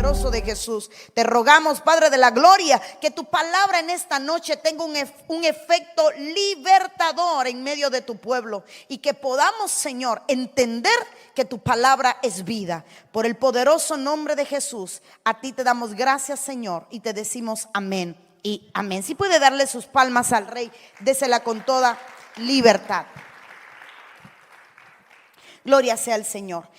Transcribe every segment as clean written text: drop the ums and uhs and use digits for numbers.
poderoso de Jesús, te rogamos, Padre de la gloria, que tu palabra en esta noche tenga un efecto libertador en medio de tu pueblo, y que podamos, Señor, entender que tu palabra es vida. Por el poderoso nombre de Jesús, a ti te damos gracias, Señor, y te decimos amén y amén. Si puede darle sus palmas al Rey, désela con toda libertad. Gloria sea al Señor.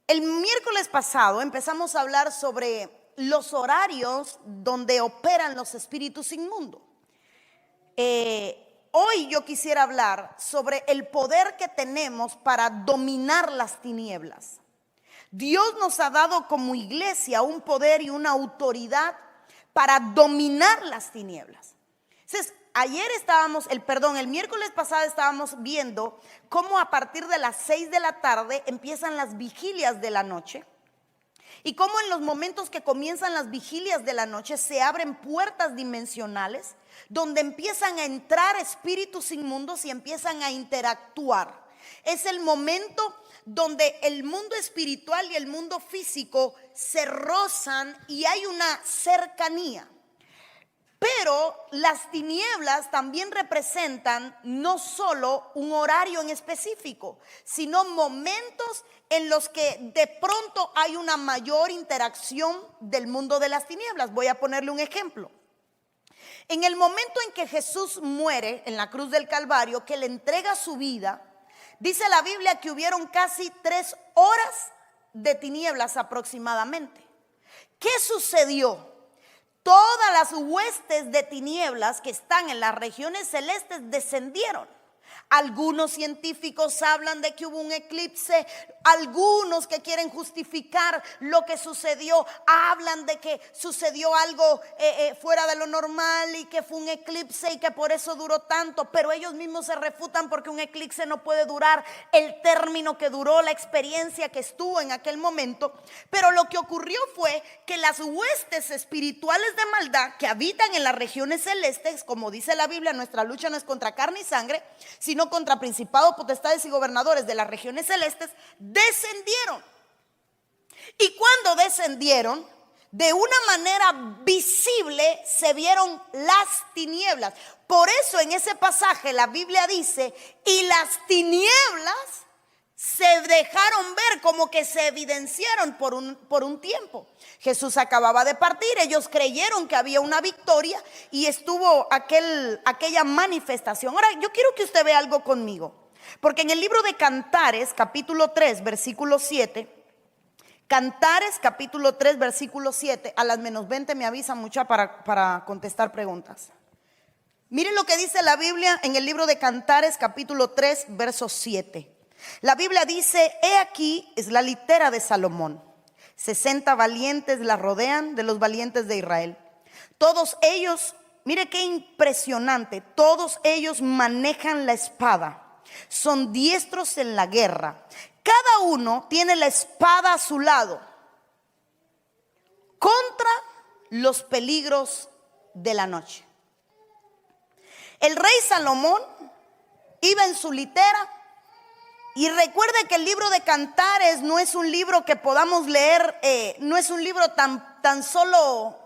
El miércoles pasado empezamos a hablar sobre los horarios donde operan los espíritus inmundos. Hoy yo quisiera hablar sobre el poder que tenemos para dominar las tinieblas. Dios nos ha dado como iglesia un poder y una autoridad para dominar las tinieblas. Entonces, el miércoles pasado estábamos viendo cómo a partir de las 6 de la tarde empiezan las vigilias de la noche, y cómo en los momentos que comienzan las vigilias de la noche se abren puertas dimensionales donde empiezan a entrar espíritus inmundos y empiezan a interactuar. Es el momento donde el mundo espiritual y el mundo físico se rozan y hay una cercanía. Pero las tinieblas también representan no solo un horario en específico, sino momentos en los que de pronto hay una mayor interacción del mundo de las tinieblas. Voy a ponerle un ejemplo. En el momento en que Jesús muere en la cruz del Calvario, que le entrega su vida, dice la Biblia que hubieron casi 3 horas de tinieblas aproximadamente. ¿Qué sucedió? Todas las huestes de tinieblas que están en las regiones celestes descendieron. Algunos científicos hablan de que hubo un eclipse, algunos que quieren justificar lo que sucedió hablan de que sucedió algo fuera de lo normal y que fue un eclipse y que por eso duró tanto, pero ellos mismos se refutan porque un eclipse no puede durar el término que duró la experiencia que estuvo en aquel momento. Pero lo que ocurrió fue que las huestes espirituales de maldad que habitan en las regiones celestes, como dice la Biblia, nuestra lucha no es contra carne y sangre, sino contra principados, potestades y gobernadores de las regiones celestes, descendieron. Y cuando descendieron, de una manera visible se vieron las tinieblas. Por eso en ese pasaje la Biblia dice, y las tinieblas se dejaron ver, como que se evidenciaron por un tiempo. Jesús acababa de partir, ellos creyeron que había una victoria y estuvo aquella manifestación. Ahora yo quiero que usted vea algo conmigo, porque en el libro de Cantares capítulo 3 versículo 7, Cantares capítulo 3 versículo 7, a las menos 20 me avisan mucha para contestar preguntas. Miren lo que dice la Biblia en el libro de Cantares capítulo 3 verso 7. La Biblia dice, he aquí es la litera de Salomón, 60 valientes la rodean, de los valientes de Israel. Todos ellos, mire qué impresionante, todos ellos manejan la espada, son diestros en la guerra. Cada uno tiene la espada a su lado contra los peligros de la noche. El rey Salomón iba en su litera. Y recuerde que el libro de Cantares no es un libro que podamos leer, no es un libro tan solo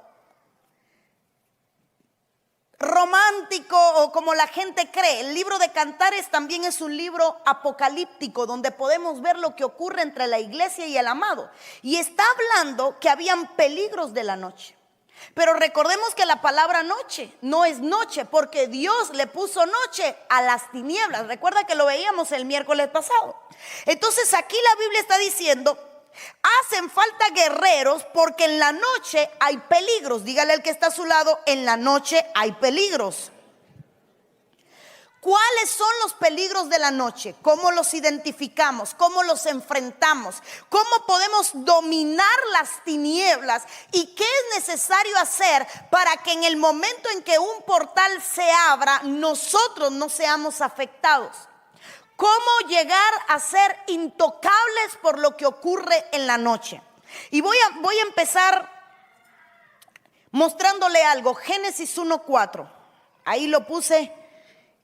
romántico o como la gente cree. El libro de Cantares también es un libro apocalíptico donde podemos ver lo que ocurre entre la iglesia y el amado. Y está hablando que habían peligros de la noche. Pero recordemos que la palabra noche no es noche, porque Dios le puso noche a las tinieblas. Recuerda que lo veíamos el miércoles pasado. Entonces aquí la Biblia está diciendo, hacen falta guerreros porque en la noche hay peligros. Dígale al que está a su lado, en la noche hay peligros. ¿Cuáles son los peligros de la noche? ¿Cómo los identificamos? ¿Cómo los enfrentamos? ¿Cómo podemos dominar las tinieblas? ¿Y qué es necesario hacer para que en el momento en que un portal se abra, nosotros no seamos afectados? ¿Cómo llegar a ser intocables por lo que ocurre en la noche? Y voy a empezar mostrándole algo. Génesis 1:4. Ahí lo puse.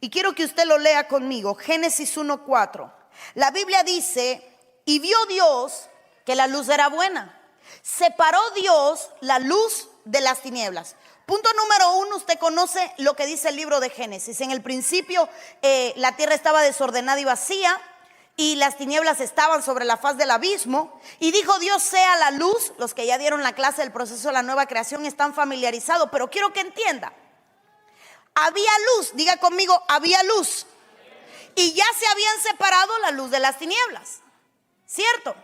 Y quiero que usted lo lea conmigo. Génesis 1:4. La Biblia dice, y vio Dios que la luz era buena. Separó Dios la luz de las tinieblas. Punto número 1, usted conoce lo que dice el libro de Génesis. En el principio la tierra estaba desordenada y vacía, y las tinieblas estaban sobre la faz del abismo. Y dijo Dios: sea la luz. Los que ya dieron la clase del proceso de la nueva creación están familiarizados, pero quiero que entienda. Había luz, diga conmigo, había luz. Y ya se habían separado la luz de las tinieblas, ¿cierto?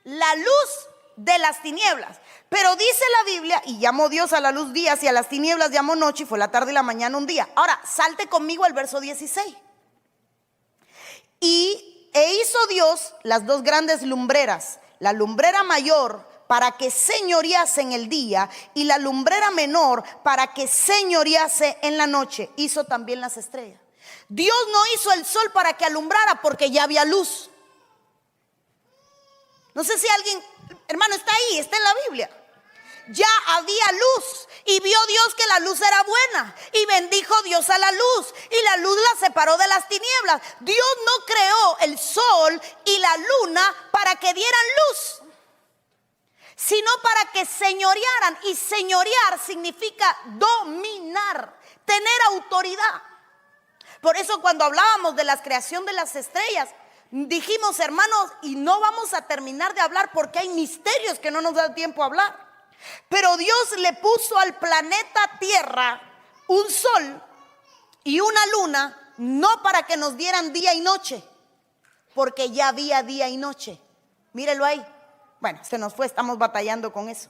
La luz de las tinieblas. Pero dice la Biblia: y llamó Dios a la luz días y a las tinieblas llamó noche, y fue la tarde y la mañana un día. Ahora salte conmigo al verso 16. E hizo Dios las dos grandes lumbreras, la lumbrera mayor para que señorease en el día, y la lumbrera menor para que señorease en la noche. Hizo también las estrellas. Dios no hizo el sol para que alumbrara, porque ya había luz. No sé si alguien, hermano, está ahí, está en la Biblia. Ya había luz, y vio Dios que la luz era buena, y bendijo Dios a la luz, y la luz la separó de las tinieblas. Dios no creó el sol y la luna para que dieran luz, sino para que señorearan. Y señorear significa dominar, tener autoridad. Por eso cuando hablábamos de la creación de las estrellas, dijimos, hermanos, y no vamos a terminar de hablar porque hay misterios que no nos da tiempo a hablar. Pero Dios le puso al planeta Tierra un sol y una luna, no para que nos dieran día y noche, porque ya había día y noche. Mírelo ahí. Bueno, se nos fue, estamos batallando con eso.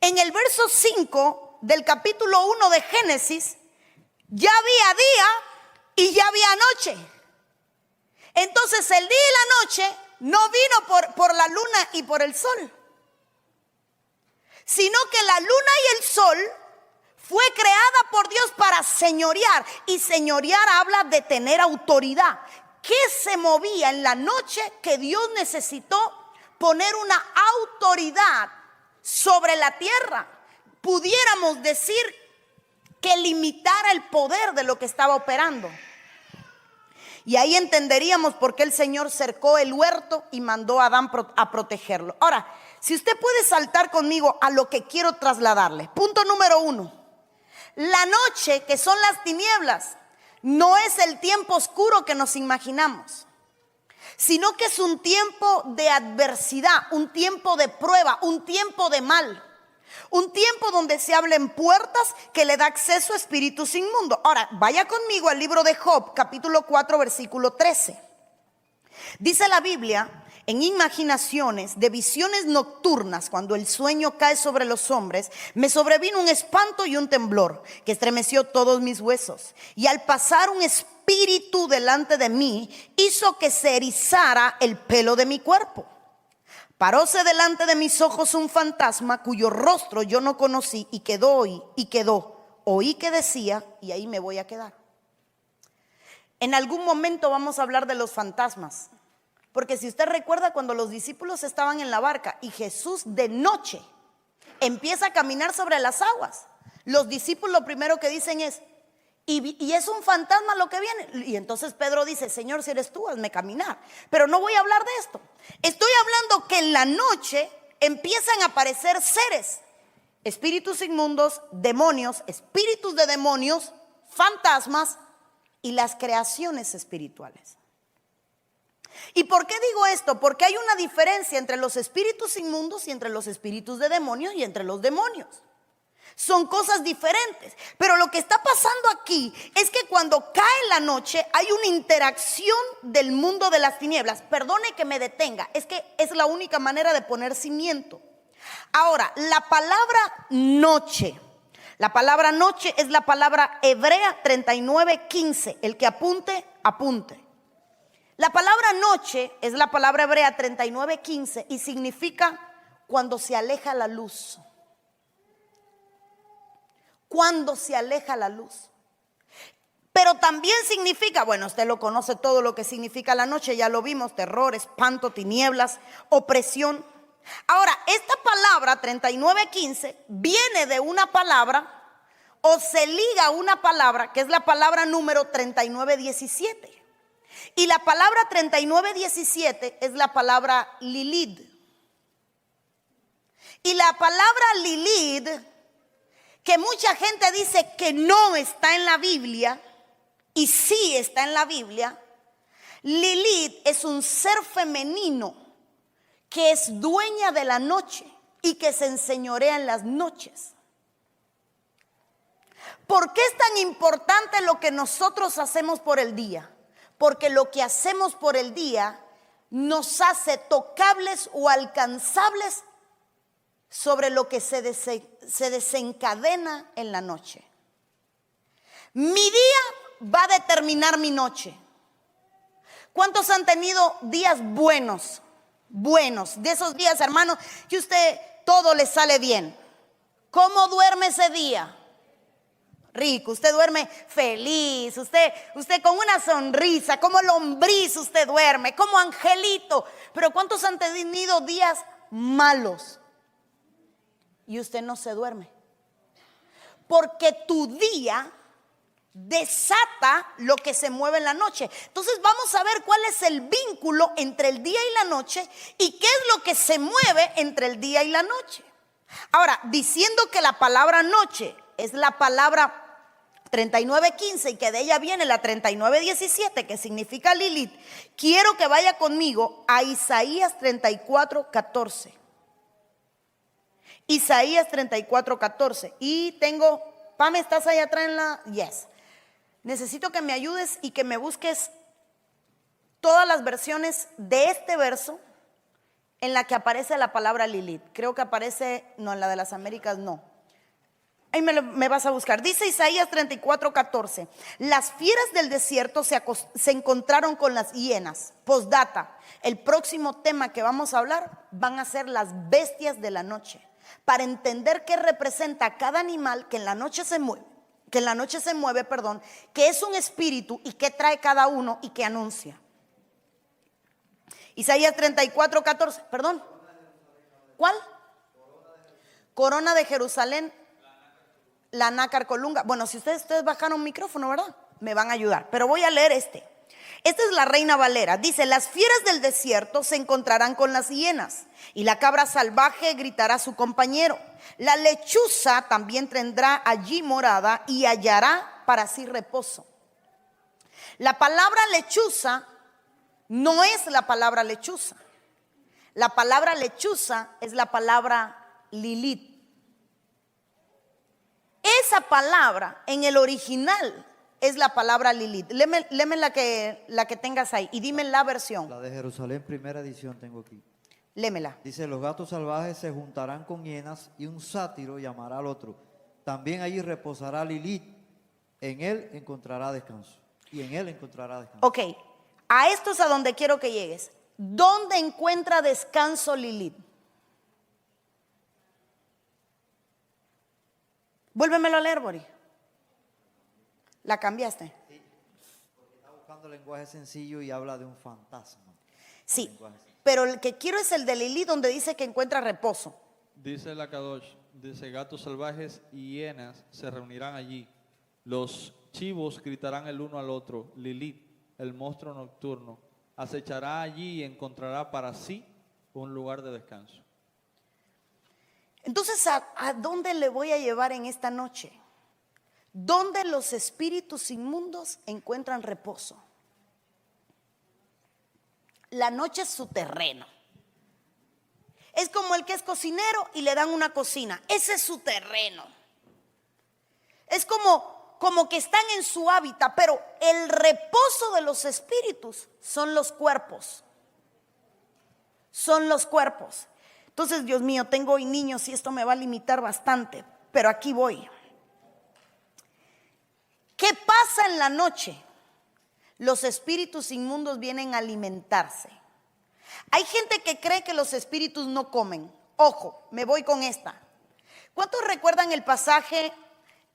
En el verso 5 del capítulo 1 de Génesis, ya había día y ya había noche. Entonces el día y la noche no vino por la luna y por el sol, sino que la luna y el sol fue creada por Dios para señorear. Y señorear habla de tener autoridad. ¿Qué se movía en la noche que Dios necesitó poner una autoridad sobre la tierra? Pudiéramos decir que limitara el poder de lo que estaba operando. Y ahí entenderíamos por qué el Señor cercó el huerto y mandó a Adán a protegerlo. Ahora, si usted puede saltar conmigo a lo que quiero trasladarle. Punto número 1. La noche, que son las tinieblas, no es el tiempo oscuro que nos imaginamos, sino que es un tiempo de adversidad, un tiempo de prueba, un tiempo de mal. Un tiempo donde se abren puertas que le da acceso a espíritus inmundos. Ahora, vaya conmigo al libro de Job, capítulo 4, versículo 13. Dice la Biblia: en imaginaciones de visiones nocturnas, cuando el sueño cae sobre los hombres, me sobrevino un espanto y un temblor que estremeció todos mis huesos. Y al pasar un espíritu delante de mí, hizo que se erizara el pelo de mi cuerpo. Paróse delante de mis ojos un fantasma cuyo rostro yo no conocí, y quedó. Oí que decía, y ahí me voy a quedar. En algún momento vamos a hablar de los fantasmas, porque si usted recuerda, cuando los discípulos estaban en la barca y Jesús de noche empieza a caminar sobre las aguas, los discípulos lo primero que dicen es: y es un fantasma lo que viene. Y entonces Pedro dice: Señor, si eres tú, hazme caminar. Pero no voy a hablar de esto. Estoy hablando que en la noche empiezan a aparecer seres, espíritus inmundos, demonios, espíritus de demonios, fantasmas y las creaciones espirituales. ¿Y por qué digo esto? Porque hay una diferencia entre los espíritus inmundos y entre los espíritus de demonios y entre los demonios. Son cosas diferentes. Pero lo que está pasando aquí es que cuando cae la noche hay una interacción del mundo de las tinieblas. Perdone que me detenga, es que es la única manera de poner cimiento. Ahora, la palabra noche es la palabra hebrea 39:15. El que apunte, apunte. La palabra noche es la palabra hebrea 39:15 y significa cuando se aleja la luz. Cuando se aleja la luz. Pero también significa, bueno, usted lo conoce todo lo que significa la noche, ya lo vimos: terror, espanto, tinieblas, opresión. Ahora, esta palabra 39:15 viene de una palabra, o se liga a una palabra que es la palabra número 39:17. Y la palabra 39:17 es la palabra Lilith. Y la palabra Lilith, que mucha gente dice que no está en la Biblia, y sí está en la Biblia. Lilith es un ser femenino que es dueña de la noche y que se enseñorea en las noches. ¿Por qué es tan importante lo que nosotros hacemos por el día? Porque lo que hacemos por el día nos hace tocables o alcanzables sobre lo que se desencadena en la noche. Mi día va a determinar mi noche. ¿Cuántos han tenido días buenos? Buenos, de esos días, hermanos, que usted todo le sale bien. ¿Cómo duerme ese día? Rico, usted duerme feliz, usted con una sonrisa, como lombriz usted duerme, como angelito. Pero ¿cuántos han tenido días malos? Y usted no se duerme. Porque tu día desata lo que se mueve en la noche. Entonces vamos a ver cuál es el vínculo entre el día y la noche y qué es lo que se mueve entre el día y la noche. Ahora, diciendo que la palabra noche es la palabra 39:15 y que de ella viene la 39:17, que significa Lilith, quiero que vaya conmigo a Isaías 34:14. Isaías 34:14. Y tengo, Pam, ¿estás ahí atrás en la? Yes. Necesito que me ayudes y que me busques todas las versiones de este verso en la que aparece la palabra Lilith. Creo que aparece, no, en la de las Américas no. Ahí me vas a buscar. Dice Isaías 34:14. Las fieras del desierto se encontraron con las hienas. Postdata, el próximo tema que vamos a hablar van a ser las bestias de la noche. Para entender qué representa cada animal que en la noche se mueve, que es un espíritu y qué trae cada uno y qué anuncia. Isaías 34:14, perdón. ¿Cuál? Corona de Jerusalén, la nácar colunga. Bueno, si ustedes bajaron un micrófono, ¿verdad? Me van a ayudar, pero voy a leer este. Esta es la Reina Valera. Dice: las fieras del desierto se encontrarán con las hienas, y la cabra salvaje gritará a su compañero. La lechuza también tendrá allí morada y hallará para sí reposo. La palabra lechuza no es la palabra lechuza. La palabra lechuza es la palabra Lilith. Esa palabra en el original es la palabra Lilith. Léeme la que tengas ahí y dime la versión. La de Jerusalén, primera edición, tengo aquí. Lémela. Dice: los gatos salvajes se juntarán con hienas y un sátiro llamará al otro. También allí reposará Lilith. En él encontrará descanso. Y en él encontrará descanso. Ok, a esto es a donde quiero que llegues. ¿Dónde encuentra descanso Lilith? Vuélvemelo a leer, Bori. ¿La cambiaste? Sí, porque está buscando lenguaje sencillo y habla de un fantasma. Sí, pero el que quiero es el de Lilith, donde dice que encuentra reposo. Dice la Kadosh, dice: gatos salvajes y hienas se reunirán allí. Los chivos gritarán el uno al otro. Lilith, el monstruo nocturno, acechará allí y encontrará para sí un lugar de descanso. Entonces, ¿a dónde le voy a llevar en esta noche? ¿Dónde los espíritus inmundos encuentran reposo? La noche es su terreno. Es como el que es cocinero y le dan una cocina. Ese es su terreno. Es como que están en su hábitat, pero el reposo de los espíritus son los cuerpos. Son los cuerpos. Entonces, Dios mío, tengo hoy niños y esto me va a limitar bastante, pero aquí voy. ¿Qué pasa en la noche? Los espíritus inmundos vienen a alimentarse. Hay gente que cree que los espíritus no comen. Ojo, me voy con esta. ¿Cuántos recuerdan el pasaje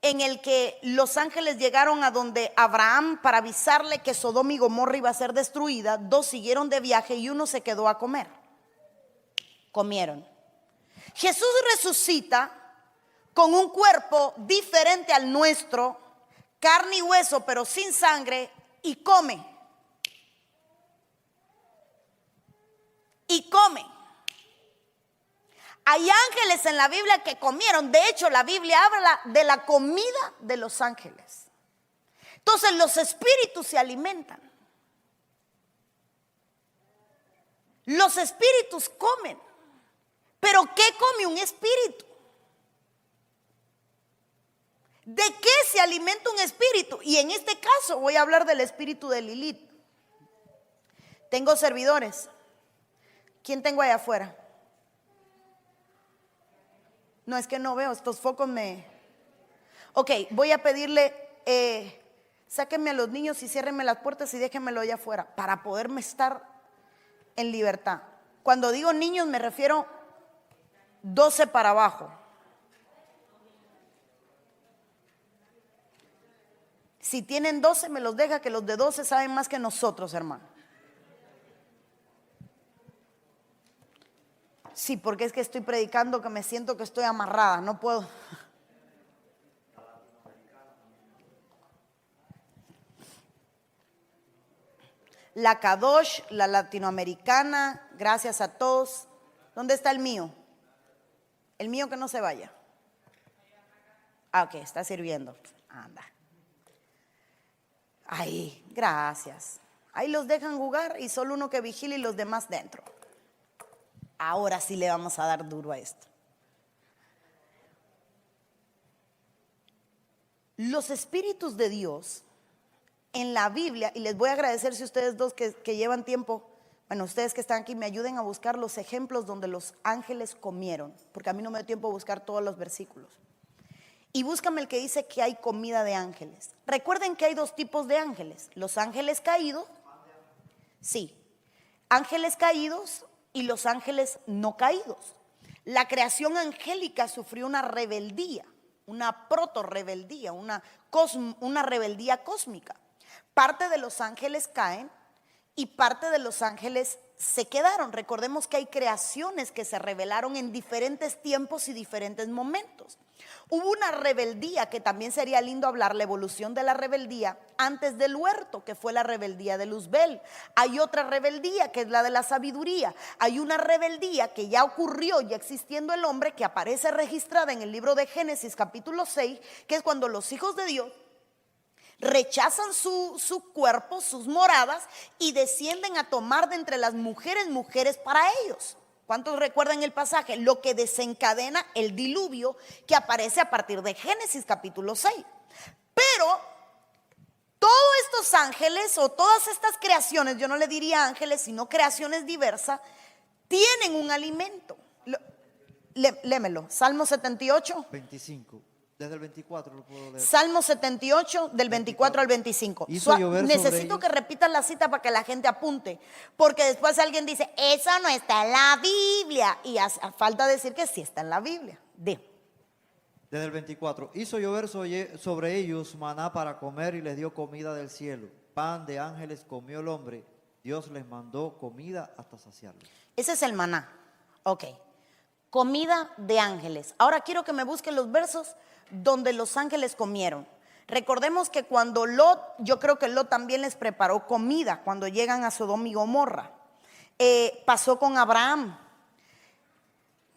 en el que los ángeles llegaron a donde Abraham para avisarle que Sodoma y Gomorra iba a ser destruida? 2 siguieron de viaje y 1 se quedó a comer. Comieron. Jesús resucita con un cuerpo diferente al nuestro, carne y hueso, pero sin sangre, y come. Y come. Hay ángeles en la Biblia que comieron. De hecho, la Biblia habla de la comida de los ángeles. Entonces, los espíritus se alimentan. Los espíritus comen. Pero ¿qué come un espíritu? ¿De qué se alimenta un espíritu? Y en este caso voy a hablar del espíritu de Lilith. Tengo servidores. ¿Quién tengo allá afuera? No, es que no veo, estos focos me... Ok, voy a pedirle, sáquenme a los niños y ciérrenme las puertas y déjenmelo allá afuera para poderme estar en libertad. Cuando digo niños me refiero 12 para abajo. Si tienen 12 me los deja, que los de 12 saben más que nosotros, hermano. Sí, porque es que estoy predicando que me siento que estoy amarrada, no puedo. La Kadosh, la latinoamericana, gracias a todos. ¿Dónde está el mío? El mío que no se vaya. Ah, ok, está sirviendo. Anda. Ahí, gracias. Ahí los dejan jugar y solo uno que vigile y los demás dentro. Ahora sí le vamos a dar duro a esto. Los espíritus de Dios en la Biblia, y les voy a agradecer si ustedes dos que llevan tiempo, bueno, ustedes que están aquí me ayuden a buscar los ejemplos donde los ángeles comieron, porque a mí no me dio tiempo a buscar todos los versículos. Y búscame el que dice que hay comida de ángeles. Recuerden que hay dos tipos de ángeles, los ángeles caídos, sí, ángeles caídos y los ángeles no caídos. La creación angélica sufrió una rebeldía, una proto-rebeldía, una rebeldía cósmica. Parte de los ángeles caen y parte de los ángeles se quedaron. Recordemos que hay creaciones que se rebelaron en diferentes tiempos y diferentes momentos. Hubo una rebeldía que también sería lindo hablar, la evolución de la rebeldía antes del huerto, que fue la rebeldía de Luzbel. Hay otra rebeldía que es la de la sabiduría. Hay una rebeldía que ya ocurrió, ya existiendo el hombre, que aparece registrada en el libro de Génesis capítulo 6, que es cuando los hijos de Dios rechazan su cuerpo, sus moradas, y descienden a tomar de entre las mujeres para ellos. ¿Cuántos recuerdan el pasaje? Lo que desencadena el diluvio que aparece a partir de Génesis capítulo 6. Pero todos estos ángeles o todas estas creaciones, yo no le diría ángeles, sino creaciones diversas, tienen un alimento. Lémelo, Salmo 78. 25. Desde el 24 lo puedo leer. Salmo 78, del 24 al 25. Necesito que repitan la cita para que la gente apunte, porque después alguien dice, eso no está en la Biblia, y hace falta decir que sí está en la Biblia. Desde el 24, hizo llover sobre ellos maná para comer y les dio comida del cielo. Pan de ángeles comió el hombre, Dios les mandó comida hasta saciarlos. Ese es el maná, ok. Comida de ángeles. Ahora quiero que me busquen los versos donde los ángeles comieron. Recordemos que cuando Lot, yo creo que Lot también les preparó comida cuando llegan a Sodoma y Gomorra. Pasó con Abraham.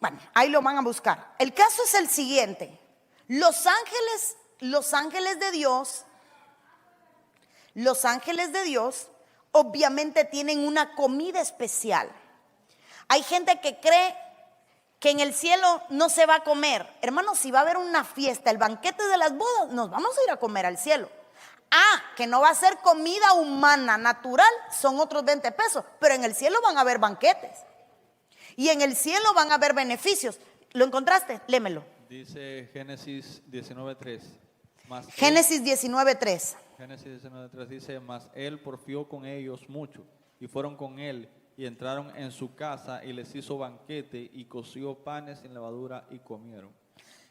Bueno, ahí lo van a buscar. El caso es el siguiente. Los ángeles de Dios obviamente tienen una comida especial. Hay gente que cree que en el cielo no se va a comer. Hermanos, si va a haber una fiesta, el banquete de las bodas, nos vamos a ir a comer al cielo. Que no va a ser comida humana, natural, son otros 20 pesos. Pero en el cielo van a haber banquetes. Y en el cielo van a haber beneficios. ¿Lo encontraste? Lémelo. Dice Génesis 19:3. Génesis 19:3. Génesis 19:3 dice, mas él porfió con ellos mucho, y fueron con él, y entraron en su casa, y les hizo banquete, y coció panes sin levadura, y comieron.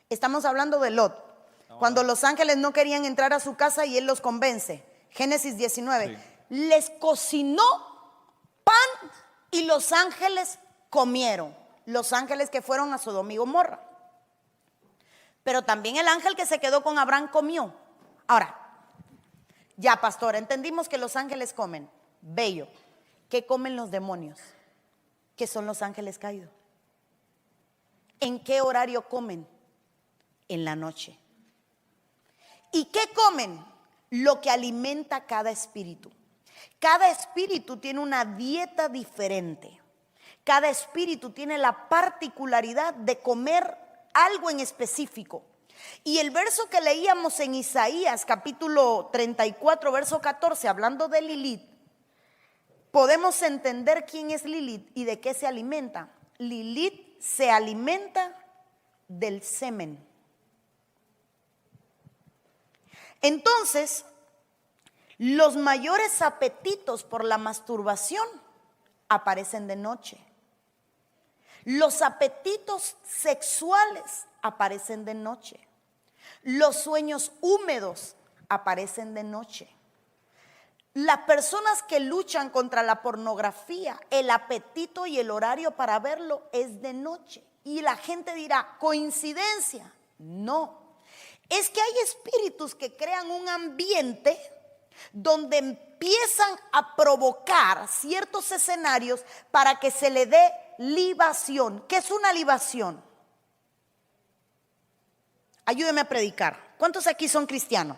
Estamos hablando de Lot. Cuando los ángeles no querían entrar a su casa y él los convence. Génesis 19. Sí. Les cocinó pan y los ángeles comieron. Los ángeles que fueron a Sodoma y Gomorra. Pero también el ángel que se quedó con Abraham comió. Ahora, ya pastora, entendimos que los ángeles comen. Bello. ¿Qué comen los demonios? Que son los ángeles caídos. ¿En qué horario comen? En la noche. ¿Y qué comen? Lo que alimenta cada espíritu. Cada espíritu tiene una dieta diferente. Cada espíritu tiene la particularidad de comer algo en específico. Y el verso que leíamos en Isaías capítulo 34, verso 14, hablando de Lilith, podemos entender quién es Lilith y de qué se alimenta. Lilith se alimenta del semen. Entonces, los mayores apetitos por la masturbación aparecen de noche. Los apetitos sexuales aparecen de noche. Los sueños húmedos aparecen de noche. Las personas que luchan contra la pornografía, el apetito y el horario para verlo es de noche. Y la gente dirá, ¿coincidencia? No. Es que hay espíritus que crean un ambiente donde empiezan a provocar ciertos escenarios para que se le dé libación. ¿Qué es una libación? Ayúdeme a predicar. ¿Cuántos aquí son cristianos?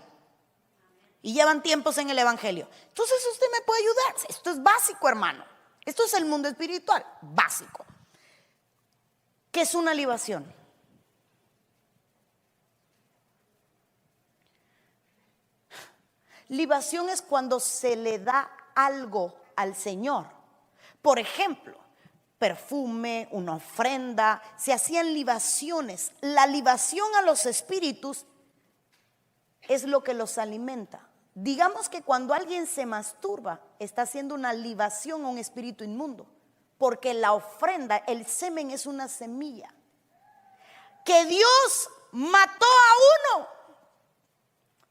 Y llevan tiempos en el evangelio. Entonces usted me puede ayudar. Esto es básico, hermano. Esto es el mundo espiritual, básico. ¿Qué es una libación? Libación es cuando se le da algo al Señor. Por ejemplo, perfume, una ofrenda, se hacían libaciones. La libación a los espíritus es lo que los alimenta. Digamos que cuando alguien se masturba, está haciendo una libación a un espíritu inmundo, porque la ofrenda, el semen, es una semilla que Dios mató a uno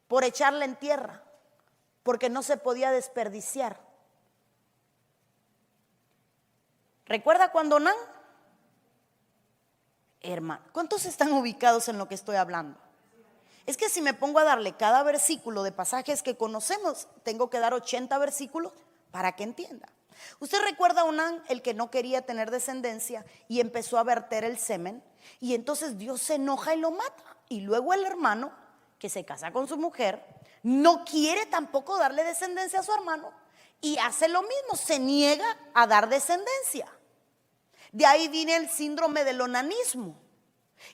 por echarla en tierra, porque no se podía desperdiciar. ¿Recuerda cuando Onán? Hermano, ¿cuántos están ubicados en lo que estoy hablando? Es que si me pongo a darle cada versículo de pasajes que conocemos, tengo que dar 80 versículos para que entienda. Usted recuerda a Onán, el que no quería tener descendencia y empezó a verter el semen, y entonces Dios se enoja y lo mata. Y luego el hermano, que se casa con su mujer, no quiere tampoco darle descendencia a su hermano y hace lo mismo, se niega a dar descendencia. De ahí viene el síndrome del onanismo.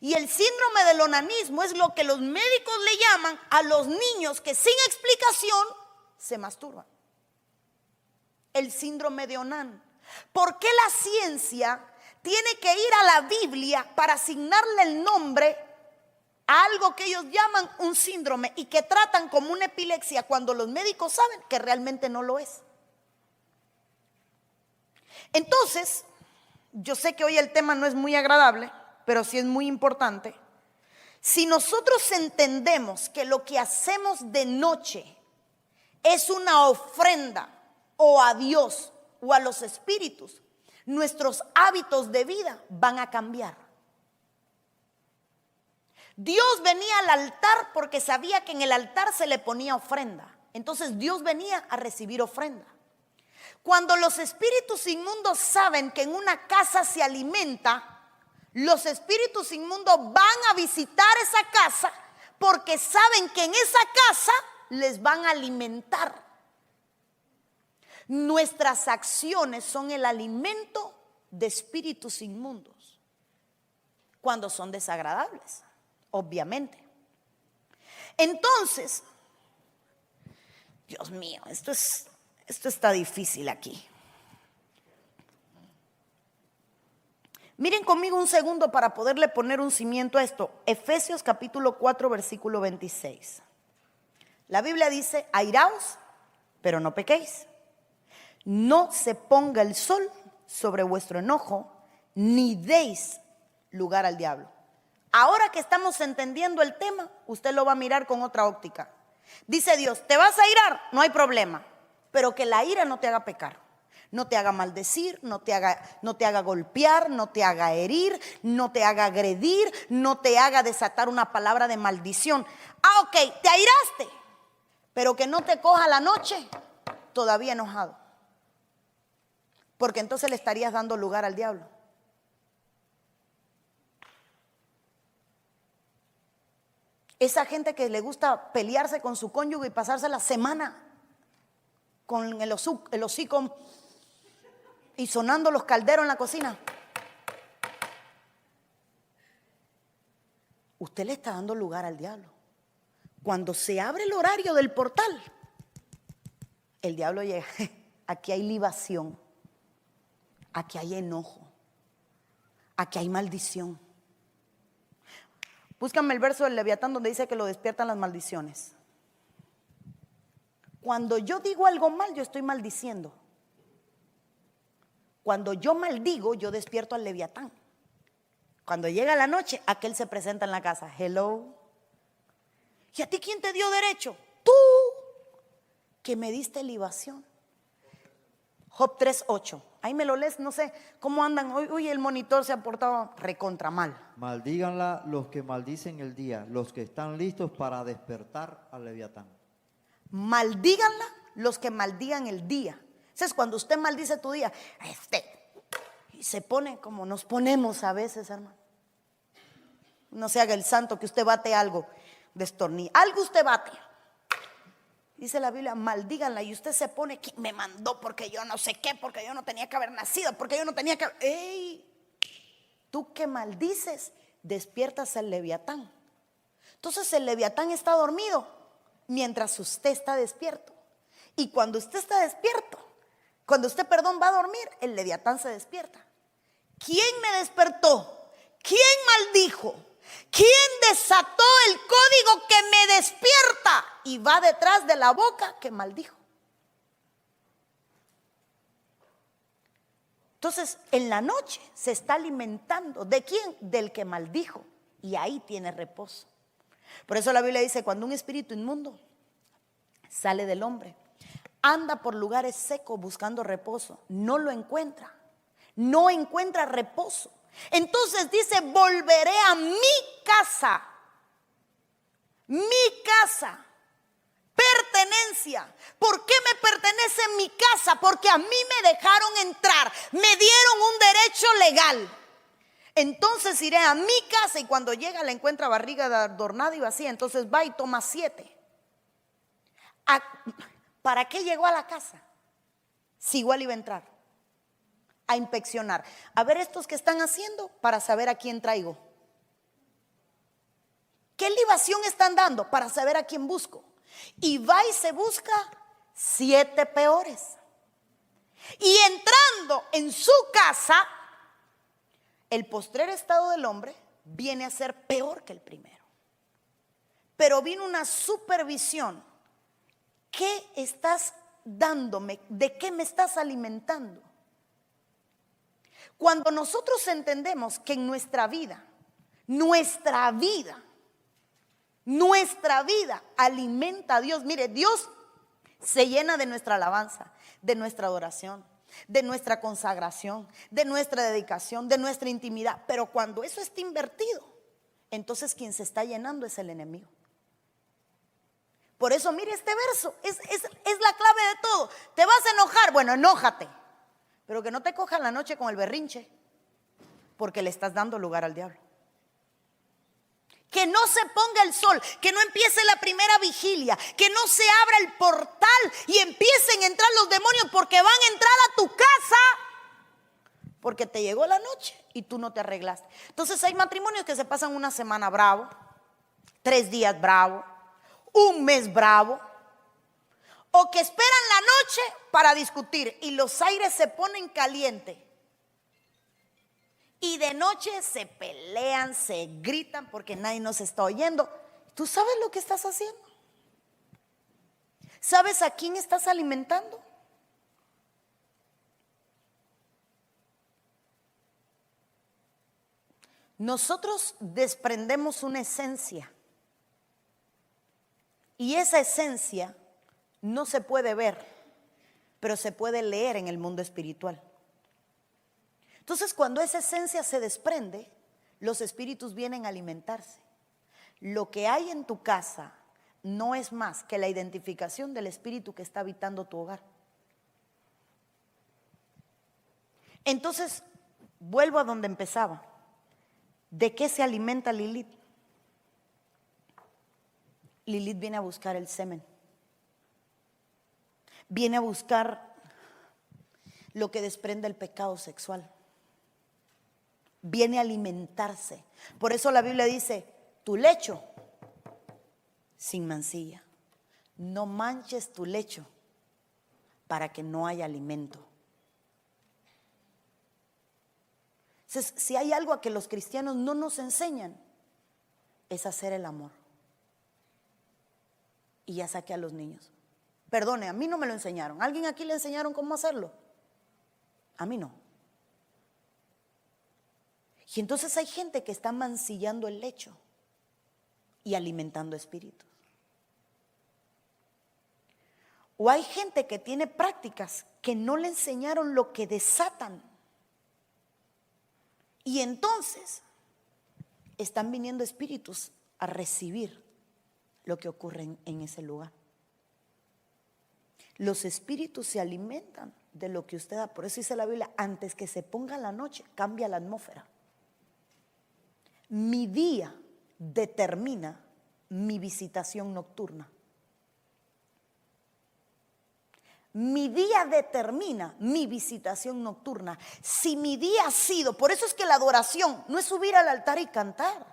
Y el síndrome del onanismo es lo que los médicos le llaman a los niños que sin explicación se masturban. El síndrome de Onán. ¿Por qué la ciencia tiene que ir a la Biblia para asignarle el nombre a algo que ellos llaman un síndrome y que tratan como una epilepsia cuando los médicos saben que realmente no lo es? Entonces, yo sé que hoy el tema no es muy agradable, pero sí es muy importante. Si nosotros entendemos que lo que hacemos de noche es una ofrenda o a Dios o a los espíritus, nuestros hábitos de vida van a cambiar. Dios venía al altar porque sabía que en el altar se le ponía ofrenda. Entonces Dios venía a recibir ofrenda. Cuando los espíritus inmundos saben que en una casa se alimenta, los espíritus inmundos van a visitar esa casa porque saben que en esa casa les van a alimentar. Nuestras acciones son el alimento de espíritus inmundos cuando son desagradables, obviamente. Entonces, Dios mío, esto está difícil aquí. Miren conmigo un segundo para poderle poner un cimiento a esto. Efesios capítulo 4, versículo 26. La Biblia dice, airaos, pero no pequéis. No se ponga el sol sobre vuestro enojo, ni deis lugar al diablo. Ahora que estamos entendiendo el tema, usted lo va a mirar con otra óptica. Dice Dios, ¿te vas a irar? No hay problema, pero que la ira no te haga pecar. No te haga maldecir, no te haga golpear, no te haga herir, no te haga agredir, no te haga desatar una palabra de maldición. Ok, te airaste, pero que no te coja la noche todavía enojado, porque entonces le estarías dando lugar al diablo. Esa gente que le gusta pelearse con su cónyuge y pasarse la semana con el hocico y sonando los calderos en la cocina. Usted le está dando lugar al diablo. Cuando se abre el horario del portal, el diablo llega. Aquí hay libación, aquí hay enojo, aquí hay maldición. Búscame el verso del Leviatán donde dice que lo despiertan las maldiciones. Cuando yo digo algo mal, yo estoy maldiciendo. Cuando yo maldigo, yo despierto al Leviatán. Cuando llega la noche, aquel se presenta en la casa. Hello. ¿Y a ti quién te dio derecho? Tú, que me diste libación. Job 3:8. Ahí me lo lees, no sé cómo andan. Uy, el monitor se ha portado recontra mal. Maldíganla los que maldicen el día, los que están listos para despertar al Leviatán. Maldíganla los que maldigan el día. Ese es cuando usted maldice tu día. Y se pone como nos ponemos a veces, hermano. No se haga el santo que usted bate algo, destornilla. Algo usted bate. Dice la Biblia, maldíganla, y usted se pone que me mandó porque yo no sé qué, porque yo no tenía que haber nacido, porque yo no tenía que... ¡Ey! Tú que maldices, despiertas al Leviatán. Entonces el Leviatán está dormido mientras usted está despierto. Y cuando usted está despierto, cuando usted, va a dormir, el Leviatán se despierta. ¿Quién me despertó? ¿Quién maldijo? ¿Quién desató el código que me despierta? Y va detrás de la boca que maldijo. Entonces, en la noche se está alimentando. ¿De quién? Del que maldijo. Y ahí tiene reposo. Por eso la Biblia dice, cuando un espíritu inmundo sale del hombre, anda por lugares secos buscando reposo, no lo encuentra. No encuentra reposo. Entonces dice, volveré a mi casa. Mi casa. Pertenencia. ¿Por qué me pertenece mi casa? Porque a mí me dejaron entrar. Me dieron un derecho legal. Entonces iré a mi casa y cuando llega la encuentra barriga adornada y vacía. Entonces va y toma 7. ¿Para qué llegó a la casa? Si igual iba a entrar. A inspeccionar. A ver estos que están haciendo para saber a quién traigo. ¿Qué libación están dando? Para saber a quién busco. Y va y se busca 7 peores. Y entrando en su casa, el postrer estado del hombre viene a ser peor que el primero. Pero vino una supervisión. ¿Qué estás dándome? ¿De qué me estás alimentando? Cuando nosotros entendemos que en nuestra vida alimenta a Dios. Mire, Dios se llena de nuestra alabanza, de nuestra adoración, de nuestra consagración, de nuestra dedicación, de nuestra intimidad. Pero cuando eso está invertido, entonces quien se está llenando es el enemigo. Por eso, mire, este verso es la clave de todo. ¿Te vas a enojar? Bueno, enójate. Pero que no te coja la noche con el berrinche, porque le estás dando lugar al diablo. Que no se ponga el sol, que no empiece la primera vigilia, que no se abra el portal y empiecen a entrar los demonios, porque van a entrar a tu casa, porque te llegó la noche y tú no te arreglaste. Entonces hay matrimonios que se pasan una semana bravo, 3 días bravo, un mes bravo, o que esperan la noche para discutir y los aires se ponen calientes. Y de noche se pelean, se gritan porque nadie nos está oyendo. ¿Tú sabes lo que estás haciendo? ¿Sabes a quién estás alimentando? Nosotros desprendemos una esencia. Y esa esencia no se puede ver, pero se puede leer en el mundo espiritual. Entonces, cuando esa esencia se desprende, los espíritus vienen a alimentarse. Lo que hay en tu casa no es más que la identificación del espíritu que está habitando tu hogar. Entonces, vuelvo a donde empezaba. ¿De qué se alimenta Lilith? Lilith viene a buscar el semen. Viene a buscar lo que desprende el pecado sexual. Viene a alimentarse. Por eso la Biblia dice, tu lecho sin mancilla. No manches tu lecho para que no haya alimento. Entonces, si hay algo a que los cristianos no nos enseñan, es hacer el amor. Y ya saqué a los niños. Perdone, a mí no me lo enseñaron. ¿Alguien aquí le enseñaron cómo hacerlo? A mí no. Y entonces hay gente que está mancillando el lecho y alimentando espíritus. O hay gente que tiene prácticas que no le enseñaron lo que desatan. Y entonces están viniendo espíritus a recibir lo que ocurre en ese lugar. Los espíritus se alimentan de lo que usted da. Por eso dice la Biblia, antes que se ponga la noche, cambia la atmósfera. Mi día determina mi visitación nocturna. Mi día determina mi visitación nocturna. Si mi día ha sido, por eso es que la adoración no es subir al altar y cantar.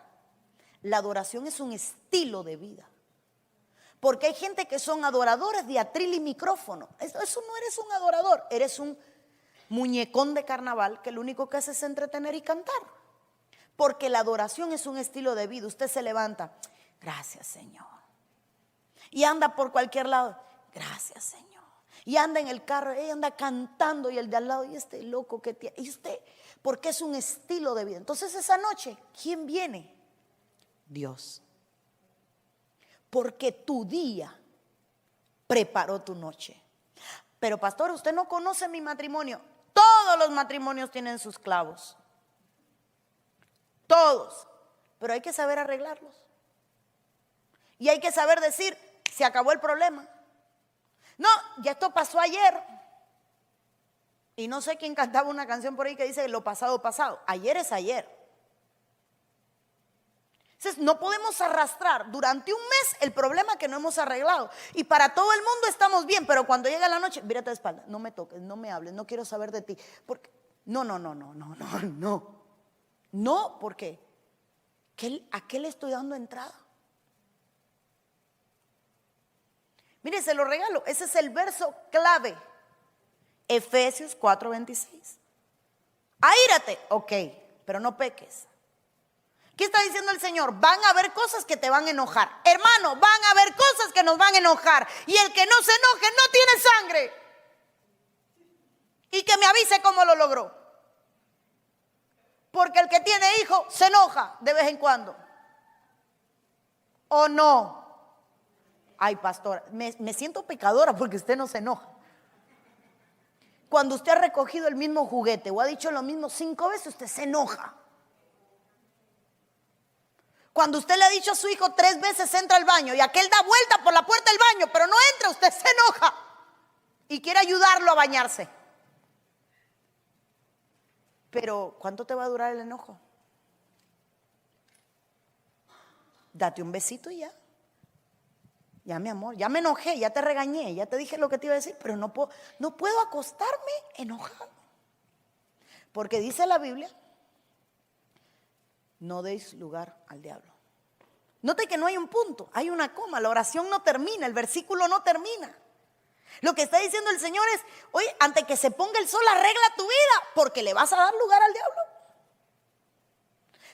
La adoración es un estilo de vida. Porque hay gente que son adoradores de atril y micrófono. Eso no eres un adorador, eres un muñecón de carnaval que lo único que hace es entretener y cantar. Porque la adoración es un estilo de vida. Usted se levanta, gracias Señor. Y anda por cualquier lado, gracias Señor. Y anda en el carro, ella anda cantando y el de al lado, y este loco que tiene. Y usted, porque es un estilo de vida. Entonces esa noche, ¿quién viene? Dios. Porque tu día preparó tu noche. Pero pastor, usted no conoce mi matrimonio. Todos los matrimonios tienen sus clavos. Todos. Pero hay que saber arreglarlos. Y hay que saber decir, se acabó el problema. No, ya esto pasó ayer. Y no sé quién cantaba una canción por ahí que dice lo pasado, pasado. Ayer es ayer. Entonces no podemos arrastrar durante un mes el problema que no hemos arreglado. Y para todo el mundo estamos bien, pero cuando llega la noche, vírate de espalda, no me toques, no me hables, no quiero saber de ti. Porque, no. No, porque ¿a qué le estoy dando entrada? Mire, se lo regalo. Ese es el verso clave. Efesios 4:26. Aírate, ok, pero no peques. ¿Qué está diciendo el Señor? Van a haber cosas que te van a enojar. Hermano, van a haber cosas que nos van a enojar. Y el que no se enoje no tiene sangre. Y que me avise cómo lo logró. Porque el que tiene hijo se enoja de vez en cuando. ¿O no? Ay, pastora, me siento pecadora porque usted no se enoja. Cuando usted ha recogido el mismo juguete o ha dicho lo mismo 5 veces, usted se enoja. Cuando usted le ha dicho a su hijo 3 veces entra al baño y aquel da vuelta por la puerta del baño, pero no entra, usted se enoja y quiere ayudarlo a bañarse. Pero ¿cuánto te va a durar el enojo? Date un besito y ya. Ya, mi amor, ya me enojé, ya te regañé, ya te dije lo que te iba a decir, pero no puedo acostarme enojado. Porque dice la Biblia, no deis lugar al diablo. Note que no hay un punto, hay una coma, la oración no termina, el versículo no termina. Lo que está diciendo el Señor es, oye, antes que se ponga el sol, arregla tu vida, porque le vas a dar lugar al diablo.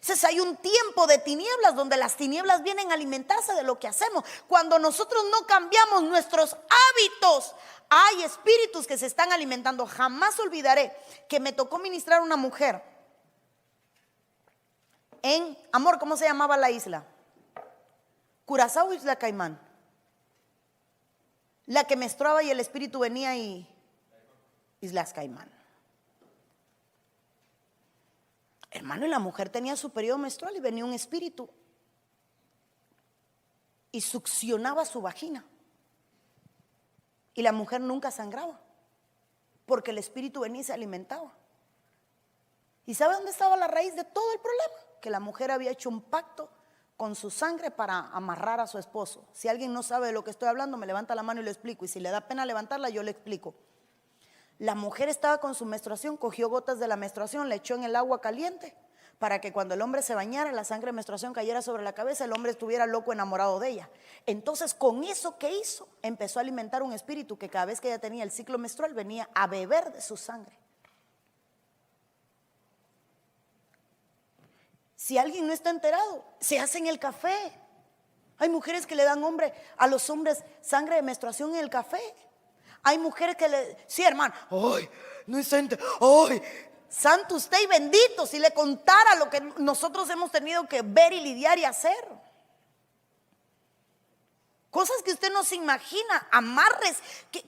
Entonces hay un tiempo de tinieblas donde las tinieblas vienen a alimentarse de lo que hacemos. Cuando nosotros no cambiamos nuestros hábitos, hay espíritus que se están alimentando. Jamás olvidaré que me tocó ministrar a una mujer en, amor, ¿cómo se llamaba la isla? Curazao o Isla Caimán. La que menstruaba y el espíritu venía y Islas Caimán. Hermano, y la mujer tenía su periodo menstrual y venía un espíritu y succionaba su vagina. Y la mujer nunca sangraba porque el espíritu venía y se alimentaba. ¿Y sabe dónde estaba la raíz de todo el problema? Que la mujer había hecho un pacto con su sangre para amarrar a su esposo. Si alguien no sabe de lo que estoy hablando, me levanta la mano y le explico. Y si le da pena levantarla, yo le explico. La mujer estaba con su menstruación, cogió gotas de la menstruación, le echó en el agua caliente para que cuando el hombre se bañara, la sangre de menstruación cayera sobre la cabeza, el hombre estuviera loco enamorado de ella. Entonces, con eso que hizo, empezó a alimentar un espíritu que cada vez que ella tenía el ciclo menstrual, venía a beber de su sangre. Si alguien no está enterado, se hace en el café. Hay mujeres que le dan a los hombres sangre de menstruación en el café. Hay mujeres que sí, hermano, ay, no está enterado, ay, santo usted y bendito, si le contara lo que nosotros hemos tenido que ver y lidiar y hacer. Cosas que usted no se imagina, amarres.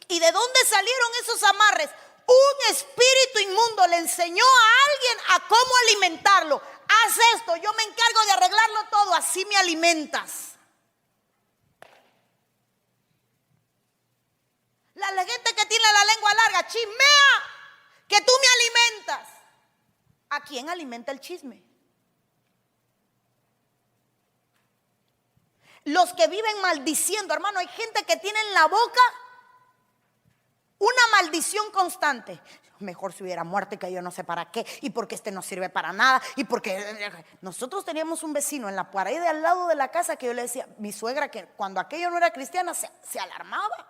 ¿Y de dónde salieron esos amarres? Un espíritu inmundo le enseñó a alguien a cómo alimentarlo. Haz esto, yo me encargo de arreglarlo todo, así me alimentas. La gente que tiene la lengua larga chismea que tú me alimentas. ¿A quién alimenta el chisme? Los que viven maldiciendo, hermano, hay gente que tiene en la boca una maldición constante. Mejor si hubiera muerto, que yo no sé para qué, y porque este no sirve para nada, y porque nosotros teníamos un vecino en la pared de al lado de la casa que yo le decía, mi suegra, que cuando aquello no era cristiana se alarmaba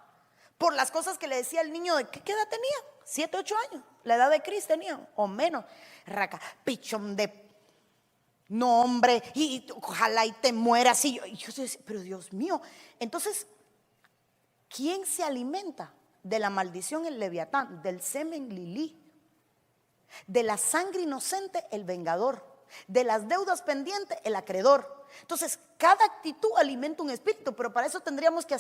por las cosas que le decía el niño. ¿De qué edad tenía? 7, 8 años, la edad de Cris tenía, o menos. Raca, pichón de no, hombre, y ojalá y te mueras. Y yo decía, pero Dios mío. Entonces, ¿quién se alimenta de la maldición? El leviatán, del semen Lilí, de la sangre inocente el vengador, de las deudas pendientes el acreedor. Entonces, cada actitud alimenta un espíritu, pero para eso tendríamos que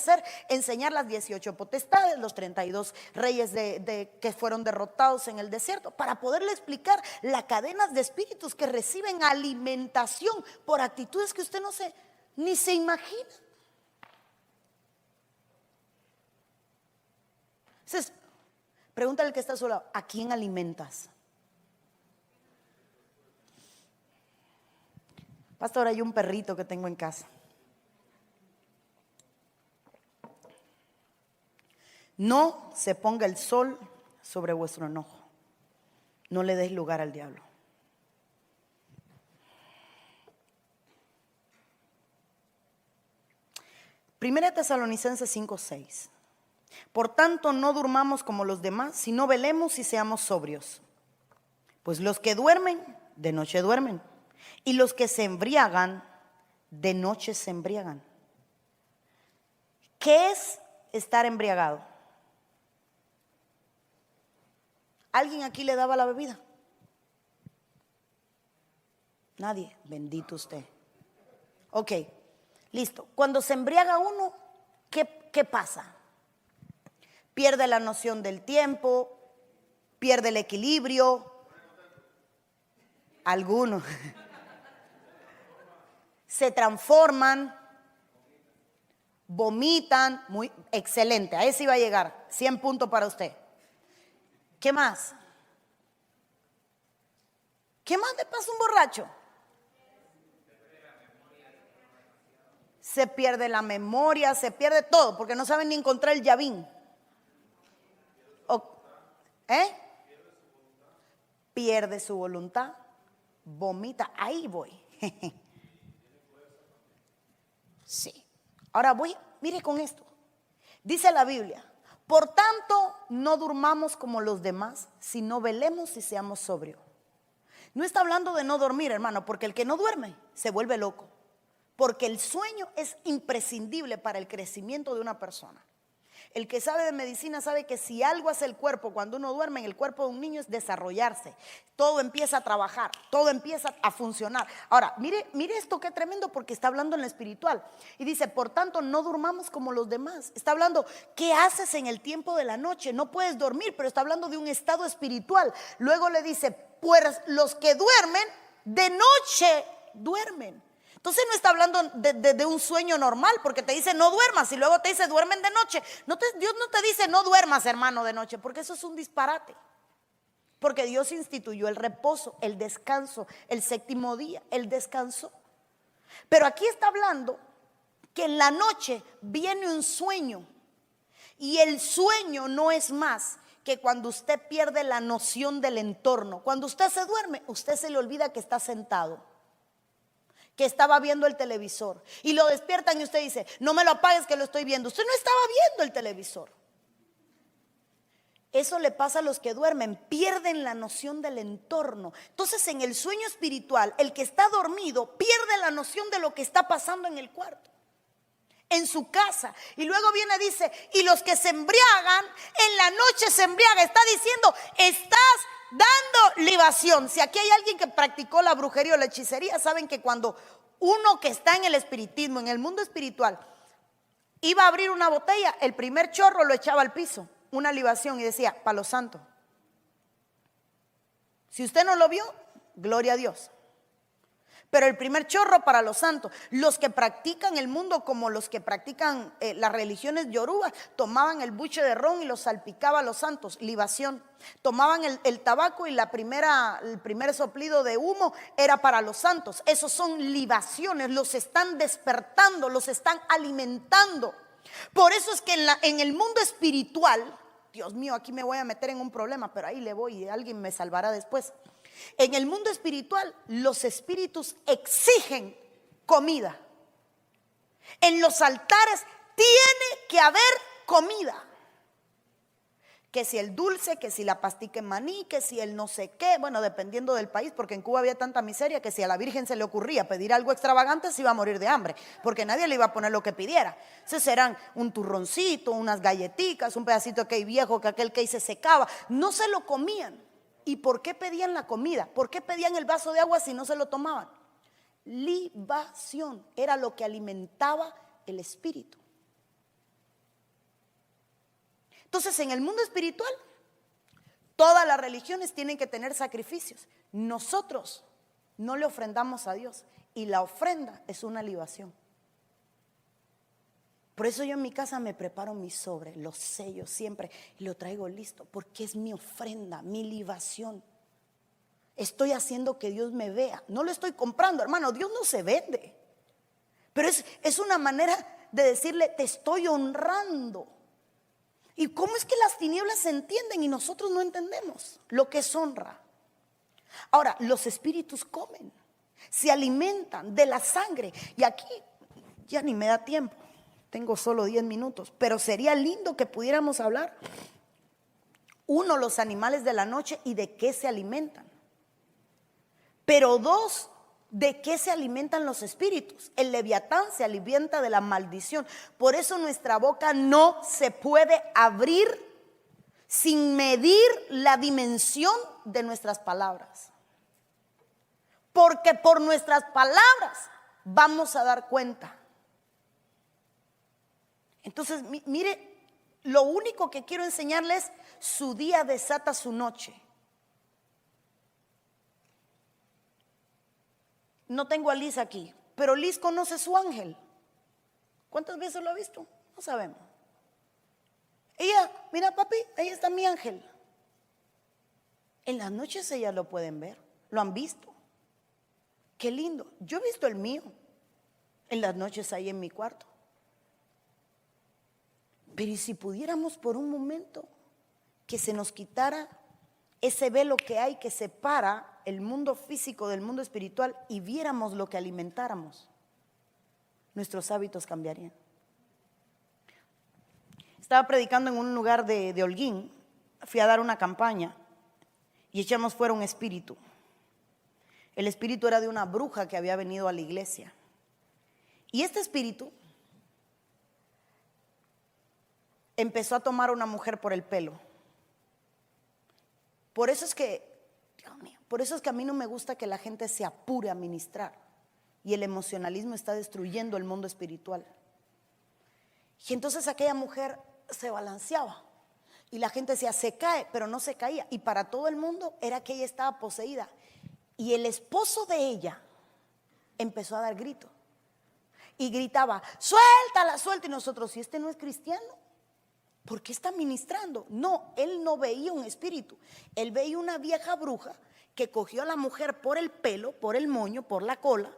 enseñar las 18 potestades, los 32 reyes que fueron derrotados en el desierto, para poderle explicar las cadenas de espíritus que reciben alimentación por actitudes que usted ni se imagina. Entonces, pregúntale al que está a su lado, ¿a quién alimentas? Pastor, hay un perrito que tengo en casa. No se ponga el sol sobre vuestro enojo. No le des lugar al diablo. Primera Tesalonicenses 5:6. Por tanto, no durmamos como los demás, sino velemos y seamos sobrios. Pues los que duermen, de noche duermen. Y los que se embriagan, de noche se embriagan. ¿Qué es estar embriagado? ¿Alguien aquí le daba la bebida? Nadie. Bendito usted. Ok, listo. Cuando se embriaga uno, ¿qué pasa? Pierde la noción del tiempo, pierde el equilibrio. Algunos se transforman, vomitan. Muy excelente, a ese iba a llegar. 100 puntos para usted. ¿Qué más? ¿Qué más le pasa a un borracho? Se pierde la memoria, se pierde todo, porque no saben ni encontrar el llavín. Pierde su voluntad, vomita, ahí voy. Sí. Ahora mire con esto. Dice la Biblia, por tanto, no durmamos como los demás, sino velemos y seamos sobrios. No está hablando de no dormir, hermano, porque el que no duerme se vuelve loco. Porque el sueño es imprescindible para el crecimiento de una persona. El que sabe de medicina sabe que si algo hace el cuerpo cuando uno duerme, en el cuerpo de un niño es desarrollarse. Todo empieza a trabajar, todo empieza a funcionar. Ahora, mire esto qué tremendo, porque está hablando en lo espiritual. Y dice, por tanto, no durmamos como los demás. Está hablando, ¿qué haces en el tiempo de la noche? No puedes dormir, pero está hablando de un estado espiritual. Luego le dice, pues los que duermen, de noche duermen. Entonces no está hablando de un sueño normal, porque te dice no duermas y luego te dice duermen de noche. Dios no te dice no duermas, hermano, de noche, porque eso es un disparate. Porque Dios instituyó el reposo, el descanso, el séptimo día, Él descansó. Pero aquí está hablando que en la noche viene un sueño. Y el sueño no es más que cuando usted pierde la noción del entorno. Cuando usted se duerme, usted se le olvida que está sentado, que estaba viendo el televisor. Y lo despiertan y usted dice, no me lo apagues que lo estoy viendo. Usted no estaba viendo el televisor. Eso le pasa a los que duermen, pierden la noción del entorno. Entonces en el sueño espiritual, el que está dormido pierde la noción de lo que está pasando en el cuarto, en su casa. Y luego viene y dice, y los que se embriagan, en la noche se embriaga. Está diciendo, estás dando libación. Si aquí hay alguien que practicó la brujería o la hechicería, saben que cuando uno que está en el espiritismo, en el mundo espiritual, iba a abrir una botella, el primer chorro lo echaba al piso, una libación, y decía, palo santo. Si usted no lo vio, gloria a Dios. Pero el primer chorro para los santos. Los que practican el mundo, como los que practican las religiones yoruba, tomaban el buche de ron y lo salpicaba a los santos, libación. Tomaban el tabaco y el primer soplido de humo era para los santos. Esos son libaciones, los están despertando, los están alimentando. Por eso es que en el mundo espiritual, Dios mío, aquí me voy a meter en un problema, pero ahí le voy y alguien me salvará después. En el mundo espiritual, los espíritus exigen comida. En los altares tiene que haber comida. Que si el dulce, que si la pastica en maní, que si el no sé qué, bueno, dependiendo del país, porque en Cuba había tanta miseria que si a la Virgen se le ocurría pedir algo extravagante, se iba a morir de hambre, porque nadie le iba a poner lo que pidiera. Entonces eran un turroncito, unas galletitas, un pedacito de cake viejo, que aquel cake se secaba, no se lo comían. ¿Y por qué pedían la comida? ¿Por qué pedían el vaso de agua si no se lo tomaban? Libación era lo que alimentaba el espíritu. Entonces, en el mundo espiritual, todas las religiones tienen que tener sacrificios. Nosotros no le ofrendamos a Dios, y la ofrenda es una libación. Por eso yo en mi casa me preparo mi sobre, los sellos siempre, y lo traigo listo, porque es mi ofrenda, mi libación. Estoy haciendo que Dios me vea, no lo estoy comprando, hermano, Dios no se vende. Pero es una manera de decirle, te estoy honrando. ¿Y cómo es que las tinieblas se entienden y nosotros no entendemos lo que es honra? Ahora, los espíritus comen, se alimentan de la sangre. Y aquí ya ni me da tiempo, tengo solo 10 minutos, pero sería lindo que pudiéramos hablar. Uno, los animales de la noche y de qué se alimentan. Pero dos, ¿de qué se alimentan los espíritus? El leviatán se alimenta de la maldición. Por eso nuestra boca no se puede abrir sin medir la dimensión de nuestras palabras. Porque por nuestras palabras vamos a dar cuenta. Entonces, mire, lo único que quiero enseñarles, su día desata su noche. No tengo a Liz aquí, pero Liz conoce su ángel. ¿Cuántas veces lo ha visto? No sabemos. Ella, mira papi, ahí está mi ángel. En las noches ellas lo pueden ver, lo han visto. Qué lindo. Yo he visto el mío en las noches ahí en mi cuarto. Pero ¿y si pudiéramos por un momento que se nos quitara ese velo que hay que separa el mundo físico del mundo espiritual y viéramos lo que alimentáramos? Nuestros hábitos cambiarían. Estaba predicando en un lugar de Holguín, fui a dar una campaña y echamos fuera un espíritu. El espíritu era de una bruja que había venido a la iglesia. Y este espíritu empezó a tomar a una mujer por el pelo. Por eso es que, Dios mío, por eso es que a mí no me gusta que la gente se apure a ministrar. Y el emocionalismo está destruyendo el mundo espiritual. Y entonces aquella mujer se balanceaba. Y la gente decía, se cae, pero no se caía. Y para todo el mundo era que ella estaba poseída. Y el esposo de ella empezó a dar gritos. Y gritaba, suéltala, suelta. Y nosotros, si este no es cristiano, ¿por qué está ministrando? No, él no veía un espíritu. Él veía una vieja bruja que cogió a la mujer por el pelo, por el moño, por la cola,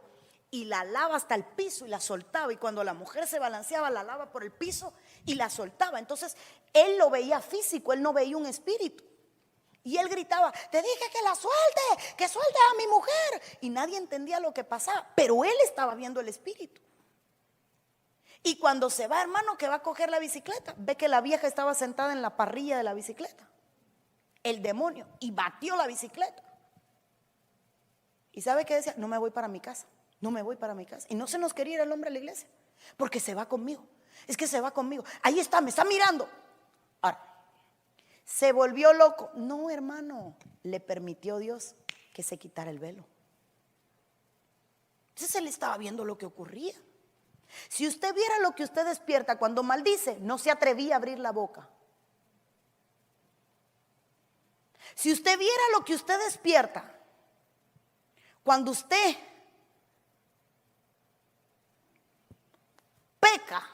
y la alaba hasta el piso y la soltaba. Y cuando la mujer se balanceaba, la alaba por el piso y la soltaba. Entonces él lo veía físico, él no veía un espíritu. Y él gritaba, te dije que la suelte, que suelte a mi mujer. Y nadie entendía lo que pasaba, pero él estaba viendo el espíritu. Y cuando se va, hermano, que va a coger la bicicleta, ve que la vieja estaba sentada en la parrilla de la bicicleta. El demonio, y batió la bicicleta. ¿Y sabe qué decía? No me voy para mi casa, no me voy para mi casa. Y no se nos quería ir el hombre a la iglesia, porque se va conmigo. Es que se va conmigo. Ahí está, me está mirando. Ahora, ¿se volvió loco? No, hermano, le permitió Dios que se quitara el velo. Entonces él estaba viendo lo que ocurría. Si usted viera lo que usted despierta cuando maldice, no se atrevía a abrir la boca. Si usted viera lo que usted despierta cuando usted peca,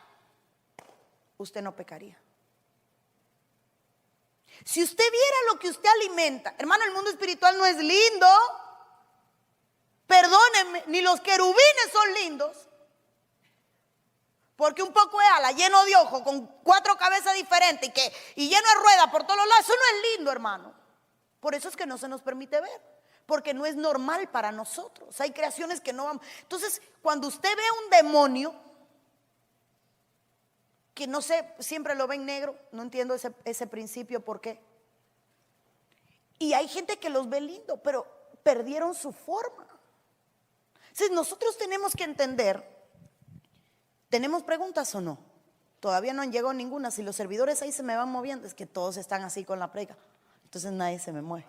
usted no pecaría. Si usted viera lo que usted alimenta, hermano, el mundo espiritual no es lindo. Perdónenme, ni los querubines son lindos. Porque un poco de ala lleno de ojo, con 4 cabezas diferentes y lleno de ruedas por todos los lados, eso no es lindo, hermano. Por eso es que no se nos permite ver, porque no es normal para nosotros. Hay creaciones que no vamos. Entonces, cuando usted ve un demonio, que no sé, siempre lo ven negro, no entiendo ese principio, ¿por qué? Y hay gente que los ve lindo, pero perdieron su forma. Entonces, nosotros tenemos que entender. ¿Tenemos preguntas o no? Todavía no han llegado ninguna. Si los servidores ahí se me van moviendo, es que todos están así con la predica. Entonces nadie se me mueve.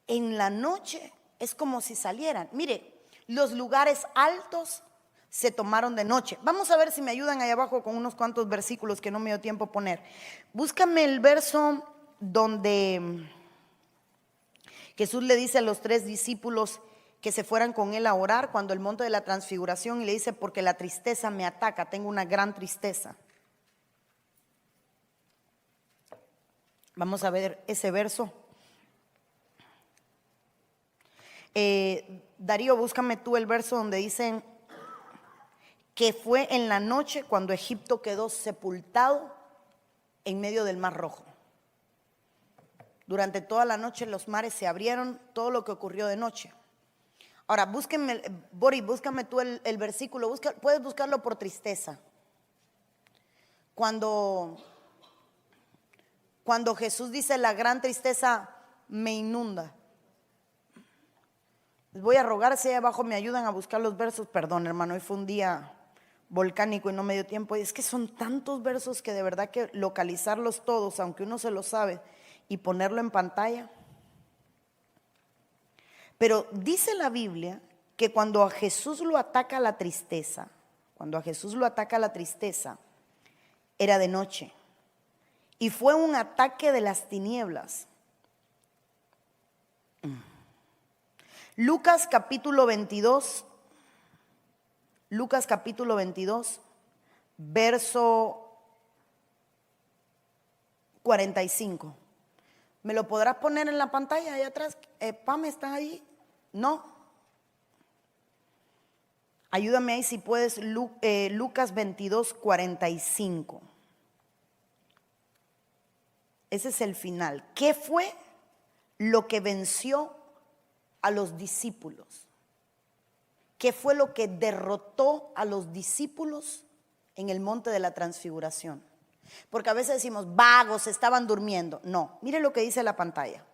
En la noche es como si salieran. Mire, los lugares altos se tomaron de noche. Vamos a ver si me ayudan ahí abajo con unos cuantos versículos que no me dio tiempo a poner. Búscame el verso donde Jesús le dice a los 3 discípulos que se fueran con él a orar cuando el monte de la transfiguración, y le dice, porque la tristeza me ataca, tengo una gran tristeza. Vamos a ver ese verso. Darío, búscame tú el verso donde dicen que fue en la noche cuando Egipto quedó sepultado en medio del Mar Rojo. Durante toda la noche los mares se abrieron, todo lo que ocurrió de noche. Ahora, búsquenme, Boris, búscame tú el versículo, puedes buscarlo por tristeza. Cuando Jesús dice, la gran tristeza me inunda. Les voy a rogar si ahí abajo me ayudan a buscar los versos. Perdón, hermano, hoy fue un día volcánico y no me dio tiempo. Y es que son tantos versos que de verdad que localizarlos todos, aunque uno se los sabe, y ponerlo en pantalla. Pero dice la Biblia que cuando a Jesús lo ataca la tristeza, era de noche. Y fue un ataque de las tinieblas. Lucas capítulo 22, verso 45. ¿Me lo podrás poner en la pantalla ahí atrás? Pam, ¿está ahí? No. Ayúdame ahí si puedes, Lucas 22, 45. Ese es el final. ¿Qué fue lo que venció a los discípulos? ¿Qué fue lo que derrotó a los discípulos en el monte de la transfiguración? Porque a veces decimos, vagos, estaban durmiendo. No, mire lo que dice la pantalla.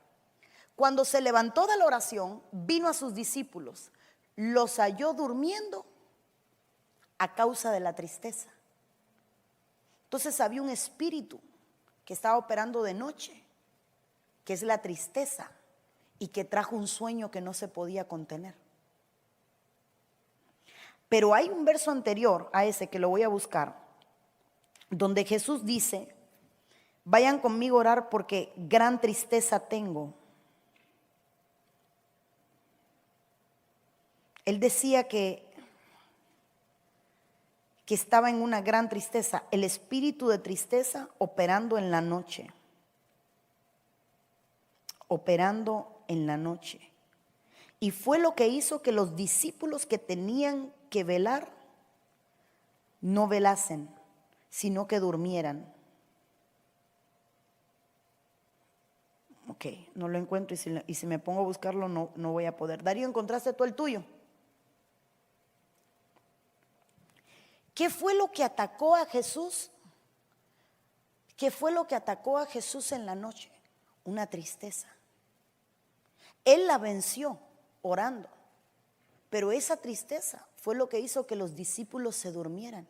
Cuando se levantó de la oración, vino a sus discípulos, los halló durmiendo a causa de la tristeza. Entonces había un espíritu que estaba operando de noche, que es la tristeza, y que trajo un sueño que no se podía contener. Pero hay un verso anterior a ese que lo voy a buscar, donde Jesús dice, vayan conmigo a orar porque gran tristeza tengo. Él decía que estaba en una gran tristeza, el espíritu de tristeza operando en la noche. Operando en la noche. Y fue lo que hizo que los discípulos que tenían que velar no velasen, sino que durmieran. Ok, no lo encuentro y si me pongo a buscarlo no voy a poder. Darío, ¿encontraste tú el tuyo? ¿Qué fue lo que atacó a Jesús? ¿Qué fue lo que atacó a Jesús en la noche? Una tristeza. Él la venció orando, pero esa tristeza fue lo que hizo que los discípulos se durmieran.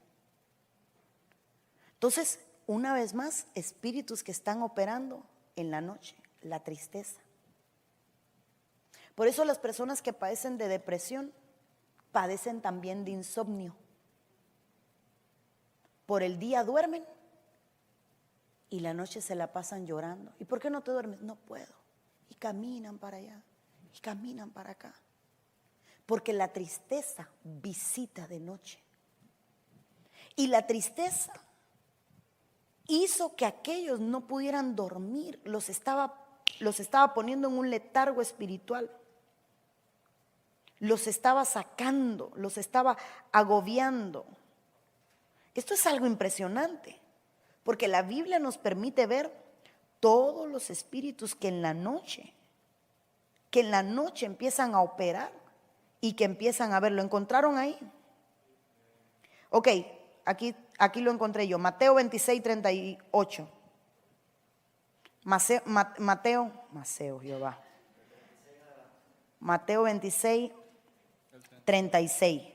Entonces, una vez más, espíritus que están operando en la noche, la tristeza. Por eso las personas que padecen de depresión padecen también de insomnio. Por el día duermen y la noche se la pasan llorando. ¿Y por qué no te duermes? No puedo. Y caminan para allá y caminan para acá. Porque la tristeza visita de noche. Y la tristeza hizo que aquellos no pudieran dormir. Los estaba poniendo en un letargo espiritual. Los estaba sacando, los estaba agobiando. Esto es algo impresionante, porque la Biblia nos permite ver todos los espíritus que en la noche empiezan a operar y que empiezan a ver. ¿Lo encontraron ahí? Ok, aquí lo encontré yo. Mateo 26, 38. Mateo 26, 36.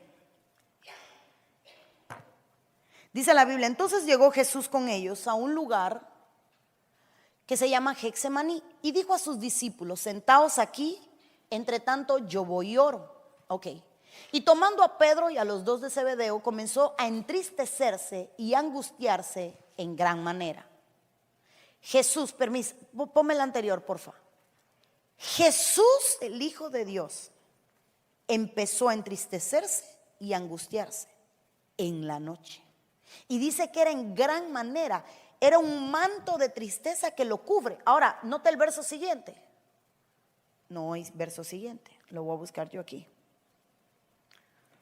Dice la Biblia, entonces llegó Jesús con ellos a un lugar que se llama Getsemaní y dijo a sus discípulos, sentaos aquí, entre tanto yo voy y oro. Ok. Y tomando a Pedro y a los dos de Zebedeo, comenzó a entristecerse y angustiarse en gran manera. Jesús, permiso, ponme el anterior, por favor. Jesús, el Hijo de Dios, empezó a entristecerse y angustiarse en la noche. Y dice que era en gran manera, era un manto de tristeza que lo cubre. Ahora, nota el verso siguiente. No hay verso siguiente, lo voy a buscar yo aquí.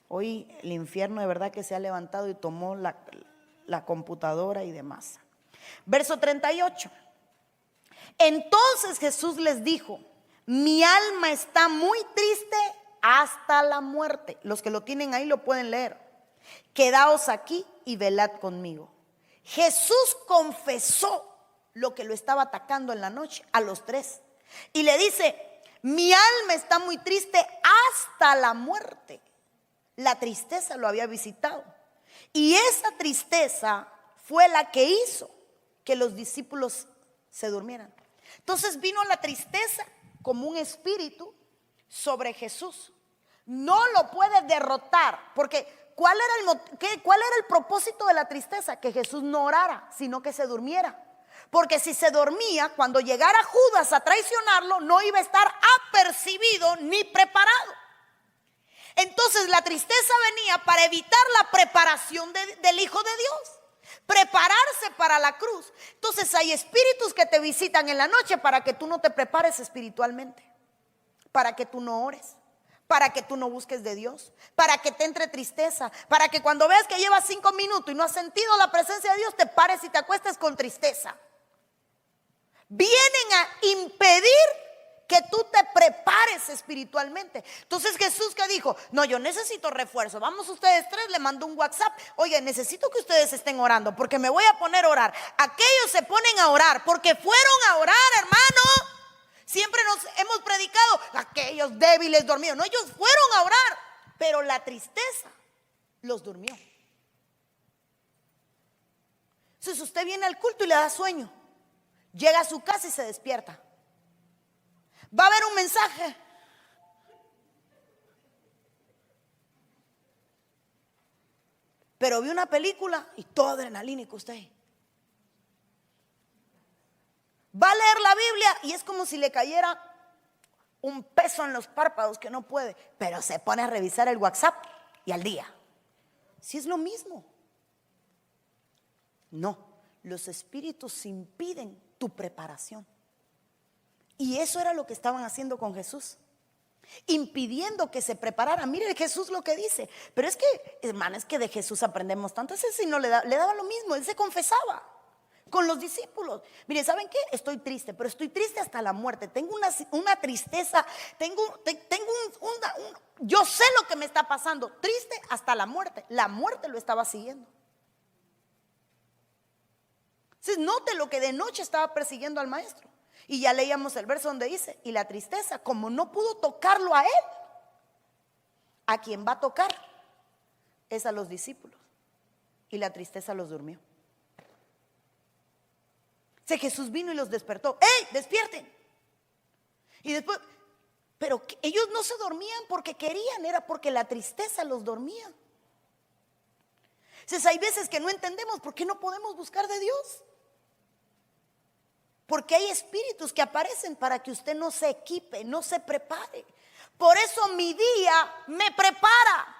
Hoy el infierno de verdad que se ha levantado y tomó la computadora y demás. Verso 38. Entonces Jesús les dijo, mi alma está muy triste hasta la muerte. Los que lo tienen ahí lo pueden leer. Quedaos aquí y velad conmigo. Jesús confesó lo que lo estaba atacando en la noche a los tres. Y le dice, mi alma está muy triste hasta la muerte. La tristeza lo había visitado. Y esa tristeza fue la que hizo que los discípulos se durmieran. Entonces vino la tristeza como un espíritu sobre Jesús. No lo puede derrotar, porque ¿cuál era el propósito de la tristeza? Que Jesús no orara, sino que se durmiera. Porque si se dormía, cuando llegara Judas a traicionarlo, no iba a estar apercibido ni preparado. Entonces la tristeza venía para evitar la preparación del Hijo de Dios, prepararse para la cruz. Entonces hay espíritus que te visitan en la noche para que tú no te prepares espiritualmente, para que tú no ores, para que tú no busques de Dios, para que te entre tristeza, para que cuando veas que llevas 5 minutos y no has sentido la presencia de Dios, te pares y te acuestes con tristeza. Vienen a impedir que tú te prepares espiritualmente. Entonces Jesús, ¿qué dijo? No, yo necesito refuerzo. Vamos ustedes tres, le mando un WhatsApp. Oye, necesito que ustedes estén orando porque me voy a poner a orar. Aquellos se ponen a orar porque fueron a orar, hermano. Siempre nos hemos predicado aquellos débiles dormidos. No, ellos fueron a orar, pero la tristeza los durmió. Entonces usted viene al culto y le da sueño. Llega a su casa y se despierta. Va a haber un mensaje. Pero vi una película y todo adrenalínico usted. Va a leer la Biblia y es como si le cayera un peso en los párpados que no puede. Pero se pone a revisar el WhatsApp y al día. Si es lo mismo. No, los espíritus impiden tu preparación. Y eso era lo que estaban haciendo con Jesús. impidiendo que se preparara. Mire Jesús lo que dice. Pero es que, hermano, es que de Jesús aprendemos tanto. Ese sí no le daba lo mismo, él se confesaba con los discípulos. Mire, ¿saben qué? Estoy triste, pero estoy triste hasta la muerte. Tengo una tristeza, yo sé lo que me está pasando. Triste hasta la muerte. La muerte lo estaba siguiendo. Entonces, note lo que de noche estaba persiguiendo al maestro. Y ya leíamos el verso donde dice, y la tristeza, como no pudo tocarlo a él, a quien va a tocar es a los discípulos. Y la tristeza los durmió. Jesús vino y los despertó. ¡Ey, despierten! Y después, pero ellos no se dormían porque querían, era porque la tristeza los dormía. Entonces hay veces que no entendemos por qué no podemos buscar de Dios. Porque hay espíritus que aparecen para que usted no se equipe, no se prepare. Por eso mi día me prepara.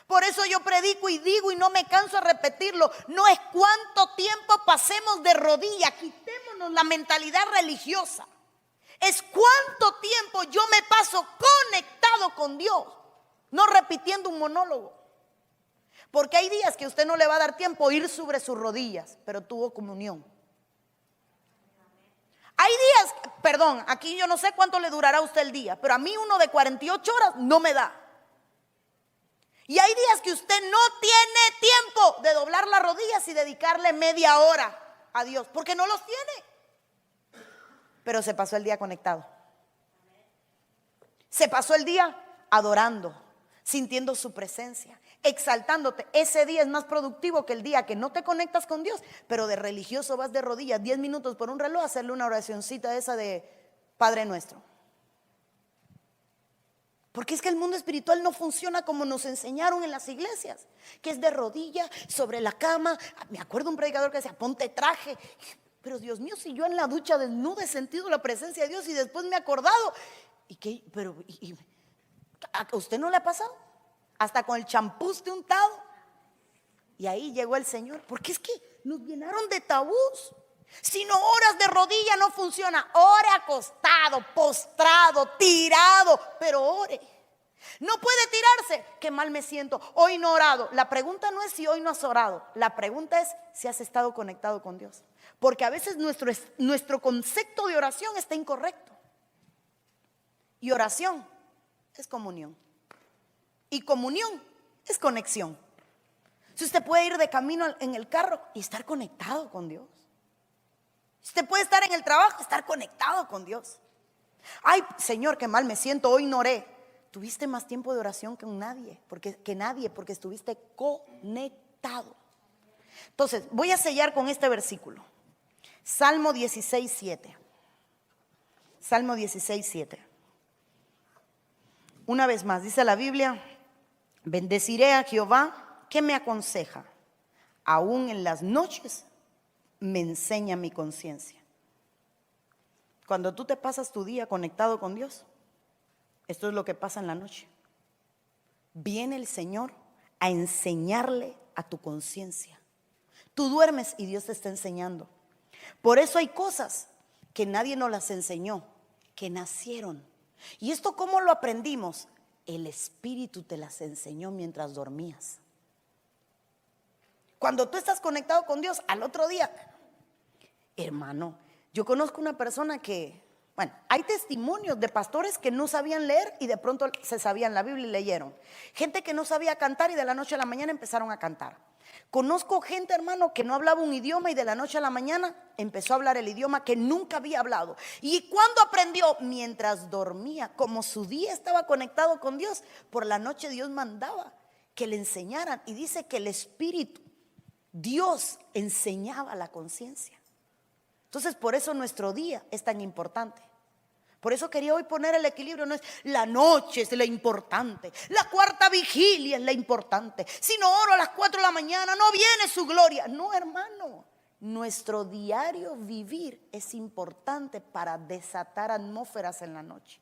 Por eso yo predico y digo y no me canso de repetirlo. No es cuánto tiempo pasemos de rodillas, quitémonos la mentalidad religiosa. Es cuánto tiempo yo me paso conectado con Dios, no repitiendo un monólogo. Porque hay días que usted no le va a dar tiempo a ir sobre sus rodillas, pero tuvo comunión. Hay días, perdón, aquí yo no sé cuánto le durará a usted el día, pero a mí uno de 48 horas no me da. Y hay días que usted no tiene tiempo de doblar las rodillas y dedicarle media hora a Dios, porque no los tiene. Pero se pasó el día conectado. Se pasó el día adorando, sintiendo su presencia, exaltándote. Ese día es más productivo que el día que no te conectas con Dios, pero de religioso vas de rodillas 10 minutos por un reloj a hacerle una oracioncita esa de Padre Nuestro. Porque es que el mundo espiritual no funciona como nos enseñaron en las iglesias, que es de rodillas, sobre la cama. Me acuerdo un predicador que decía, ponte traje. Pero Dios mío, si yo en la ducha desnuda he sentido la presencia de Dios y después me he acordado. ¿A usted no le ha pasado? Hasta con el champú usted untado. Y ahí llegó el Señor. Porque es que nos llenaron de tabús. Si no oras de rodilla no funciona. Ore acostado, postrado, tirado, pero ore. No puede tirarse. Qué mal me siento. Hoy no he orado. La pregunta no es si hoy no has orado. La pregunta es si has estado conectado con Dios. Porque a veces nuestro concepto de oración está incorrecto. Y oración es comunión. Y comunión es conexión. Si usted puede ir de camino en el carro y estar conectado con Dios. Usted puede estar en el trabajo, estar conectado con Dios. Ay, Señor, qué mal me siento, hoy no oré. Tuviste más tiempo de oración que nadie, porque estuviste conectado. Entonces, voy a sellar con este versículo. Salmo 16:7. Salmo 16:7. Una vez más, dice la Biblia, bendeciré a Jehová, que me aconseja. Aún en las noches me enseña mi conciencia. Cuando tú te pasas tu día conectado con Dios, esto es lo que pasa en la noche. Viene el Señor a enseñarle a tu conciencia. Tú duermes y Dios te está enseñando. Por eso hay cosas que nadie nos las enseñó, que nacieron. ¿Y esto cómo lo aprendimos? El Espíritu te las enseñó mientras dormías. Cuando tú estás conectado con Dios, al otro día, hermano, yo conozco una persona que, hay testimonios de pastores que no sabían leer y de pronto se sabían la Biblia y leyeron. Gente que no sabía cantar y de la noche a la mañana empezaron a cantar. Conozco gente, hermano, que no hablaba un idioma y de la noche a la mañana empezó a hablar el idioma que nunca había hablado. ¿Y cuándo aprendió? Mientras dormía. Como su día estaba conectado con Dios, por la noche Dios mandaba que le enseñaran. Y dice que el Espíritu, Dios enseñaba la conciencia. Entonces, por eso nuestro día es tan importante. Por eso quería hoy poner el equilibrio. No es la noche es la importante, la cuarta vigilia es la importante. Si no oro a las 4 de la mañana no viene su gloria. No, hermano, nuestro diario vivir es importante para desatar atmósferas en la noche.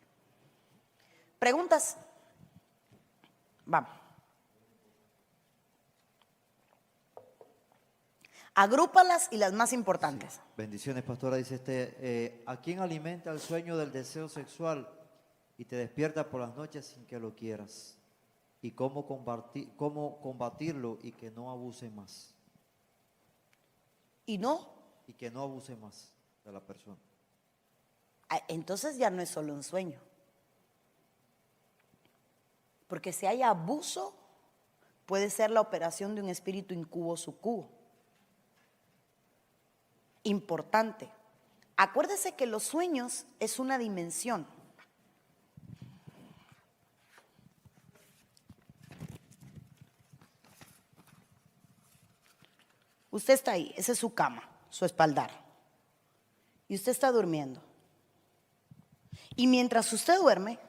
¿Preguntas? Vamos. Agrúpalas y las más importantes. Sí. Bendiciones, pastora. Dice ¿a quién alimenta el sueño del deseo sexual y te despierta por las noches sin que lo quieras. Y cómo combatirlo y que no abuse más. Y no, Y que no abuse más de la persona. entonces ya no es solo un sueño. Porque si hay abuso, puede ser la operación de un espíritu incubo sucubo. Importante. Acuérdese que los sueños es una dimensión. Usted está ahí, esa es su cama, su espaldar. Y usted está durmiendo. Y mientras usted duerme,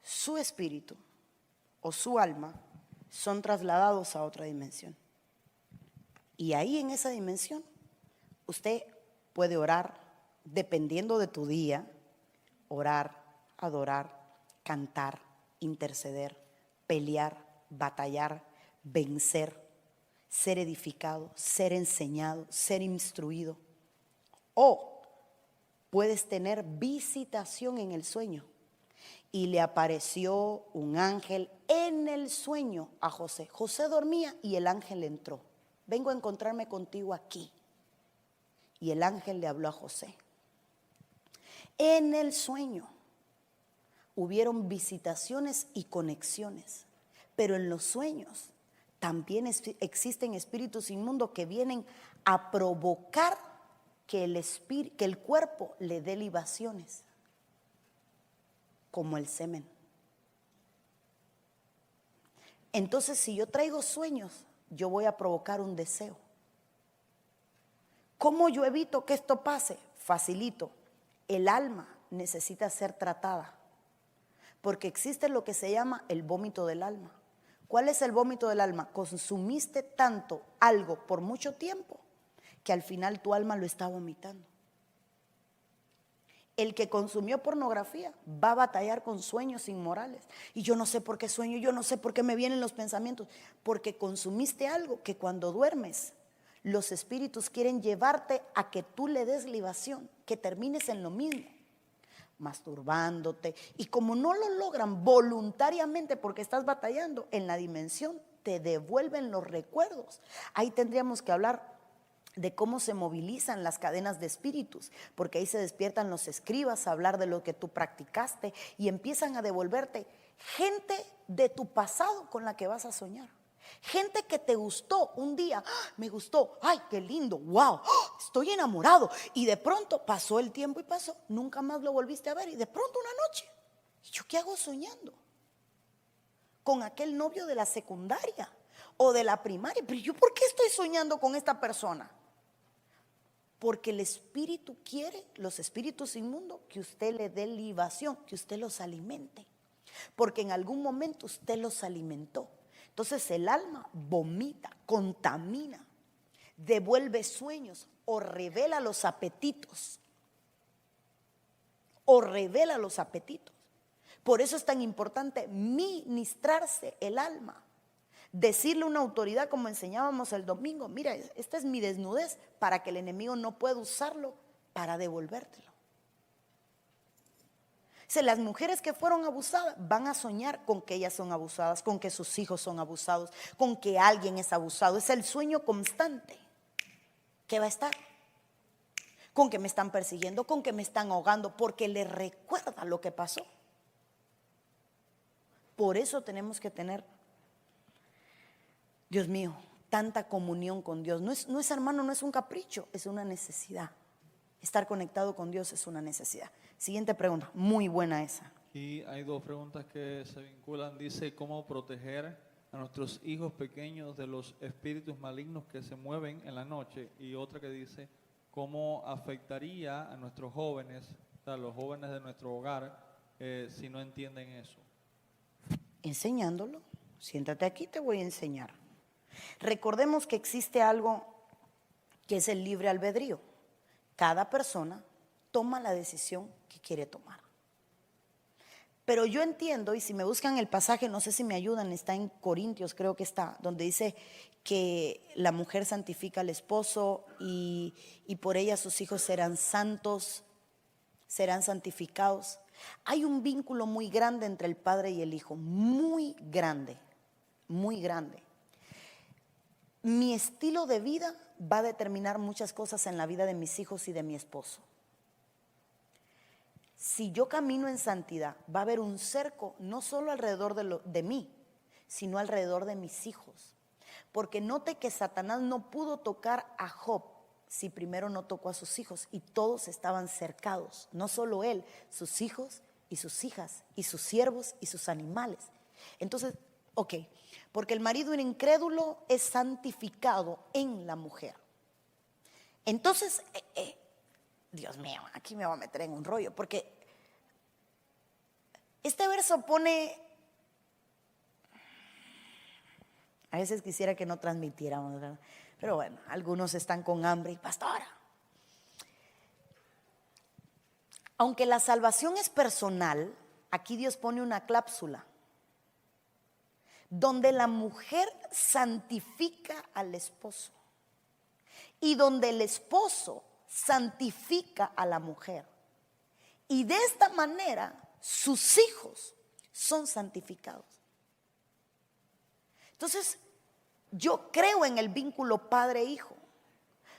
su espíritu o su alma son trasladados a otra dimensión. Y ahí en esa dimensión, usted puede orar, dependiendo de tu día, orar, adorar, cantar, interceder, pelear, batallar, vencer, ser edificado, ser enseñado, ser instruido. O puedes tener visitación en el sueño. Y le apareció un ángel en el sueño a José. José dormía y el ángel entró. Vengo a encontrarme contigo aquí. Y el ángel le habló a José. En el sueño hubieron visitaciones y conexiones, pero en los sueños también existen espíritus inmundos que vienen a provocar que el cuerpo le dé libaciones, como el semen. Entonces, si yo traigo sueños, yo voy a provocar un deseo. ¿Cómo yo evito que esto pase? Facilito. El alma necesita ser tratada, porque existe lo que se llama el vómito del alma. ¿Cuál es el vómito del alma? Consumiste tanto algo por mucho tiempo que al final tu alma lo está vomitando. El que consumió pornografía va a batallar con sueños inmorales. Y yo no sé por qué sueño, yo no sé por qué me vienen los pensamientos. Porque consumiste algo que cuando duermes, los espíritus quieren llevarte a que tú le des libación, que termines en lo mismo, masturbándote. Y como no lo logran voluntariamente porque estás batallando, en la dimensión te devuelven los recuerdos. Ahí tendríamos que hablar de cómo se movilizan las cadenas de espíritus, porque ahí se despiertan los escribas a hablar de lo que tú practicaste y empiezan a devolverte gente de tu pasado con la que vas a soñar. Gente que te gustó un día, me gustó, ay, qué lindo, wow, estoy enamorado. Y de pronto pasó el tiempo y pasó, nunca más lo volviste a ver. Y de pronto una noche, ¿y yo qué hago soñando? Con aquel novio de la secundaria o de la primaria. Pero yo, ¿por qué estoy soñando con esta persona? Porque el espíritu quiere, los espíritus inmundos, que usted le dé libación, que usted los alimente. Porque en algún momento usted los alimentó. Entonces el alma vomita, contamina, devuelve sueños o revela los apetitos. Por eso es tan importante ministrarse el alma. Decirle a una autoridad, como enseñábamos el domingo, mira, esta es mi desnudez, para que el enemigo no pueda usarlo para devolvértelo. Si las mujeres que fueron abusadas van a soñar con que ellas son abusadas, con que sus hijos son abusados, con que alguien es abusado. Es el sueño constante que va a estar. Con que me están persiguiendo, con que me están ahogando, porque le recuerda lo que pasó. Por eso tenemos que tener, Dios mío, tanta comunión con Dios. No es, hermano, no es un capricho, es una necesidad. Estar conectado con Dios es una necesidad. Siguiente pregunta, muy buena esa. Y hay dos preguntas que se vinculan. Dice, ¿cómo proteger a nuestros hijos pequeños de los espíritus malignos que se mueven en la noche? Y otra que dice, ¿cómo afectaría a nuestros jóvenes, a los jóvenes de nuestro hogar, si no entienden eso? Enseñándolo. Siéntate aquí, te voy a enseñar. Recordemos que existe algo que es el libre albedrío. Cada persona toma la decisión que quiere tomar. Pero yo entiendo, y si me buscan el pasaje, no sé si me ayudan, está en Corintios, creo que está, donde dice que la mujer santifica al esposo y por ella sus hijos serán santos, serán santificados. Hay un vínculo muy grande entre el padre y el hijo, muy grande, muy grande. Mi estilo de vida va a determinar muchas cosas en la vida de mis hijos y de mi esposo. Si yo camino en santidad, va a haber un cerco no solo alrededor de mí, sino alrededor de mis hijos. Porque note que Satanás no pudo tocar a Job si primero no tocó a sus hijos, y todos estaban cercados, no solo él, sus hijos y sus hijas y sus siervos y sus animales. Entonces, ok, porque el marido incrédulo es santificado en la mujer. Entonces, Dios mío, aquí me voy a meter en un rollo, porque este verso pone, a veces quisiera que no transmitiéramos, ¿verdad? Pero bueno, algunos están con hambre y pastora. Aunque la salvación es personal, aquí Dios pone una cláusula donde la mujer santifica al esposo y donde el esposo santifica a la mujer. Y de esta manera sus hijos son santificados. Entonces, yo creo en el vínculo padre-hijo.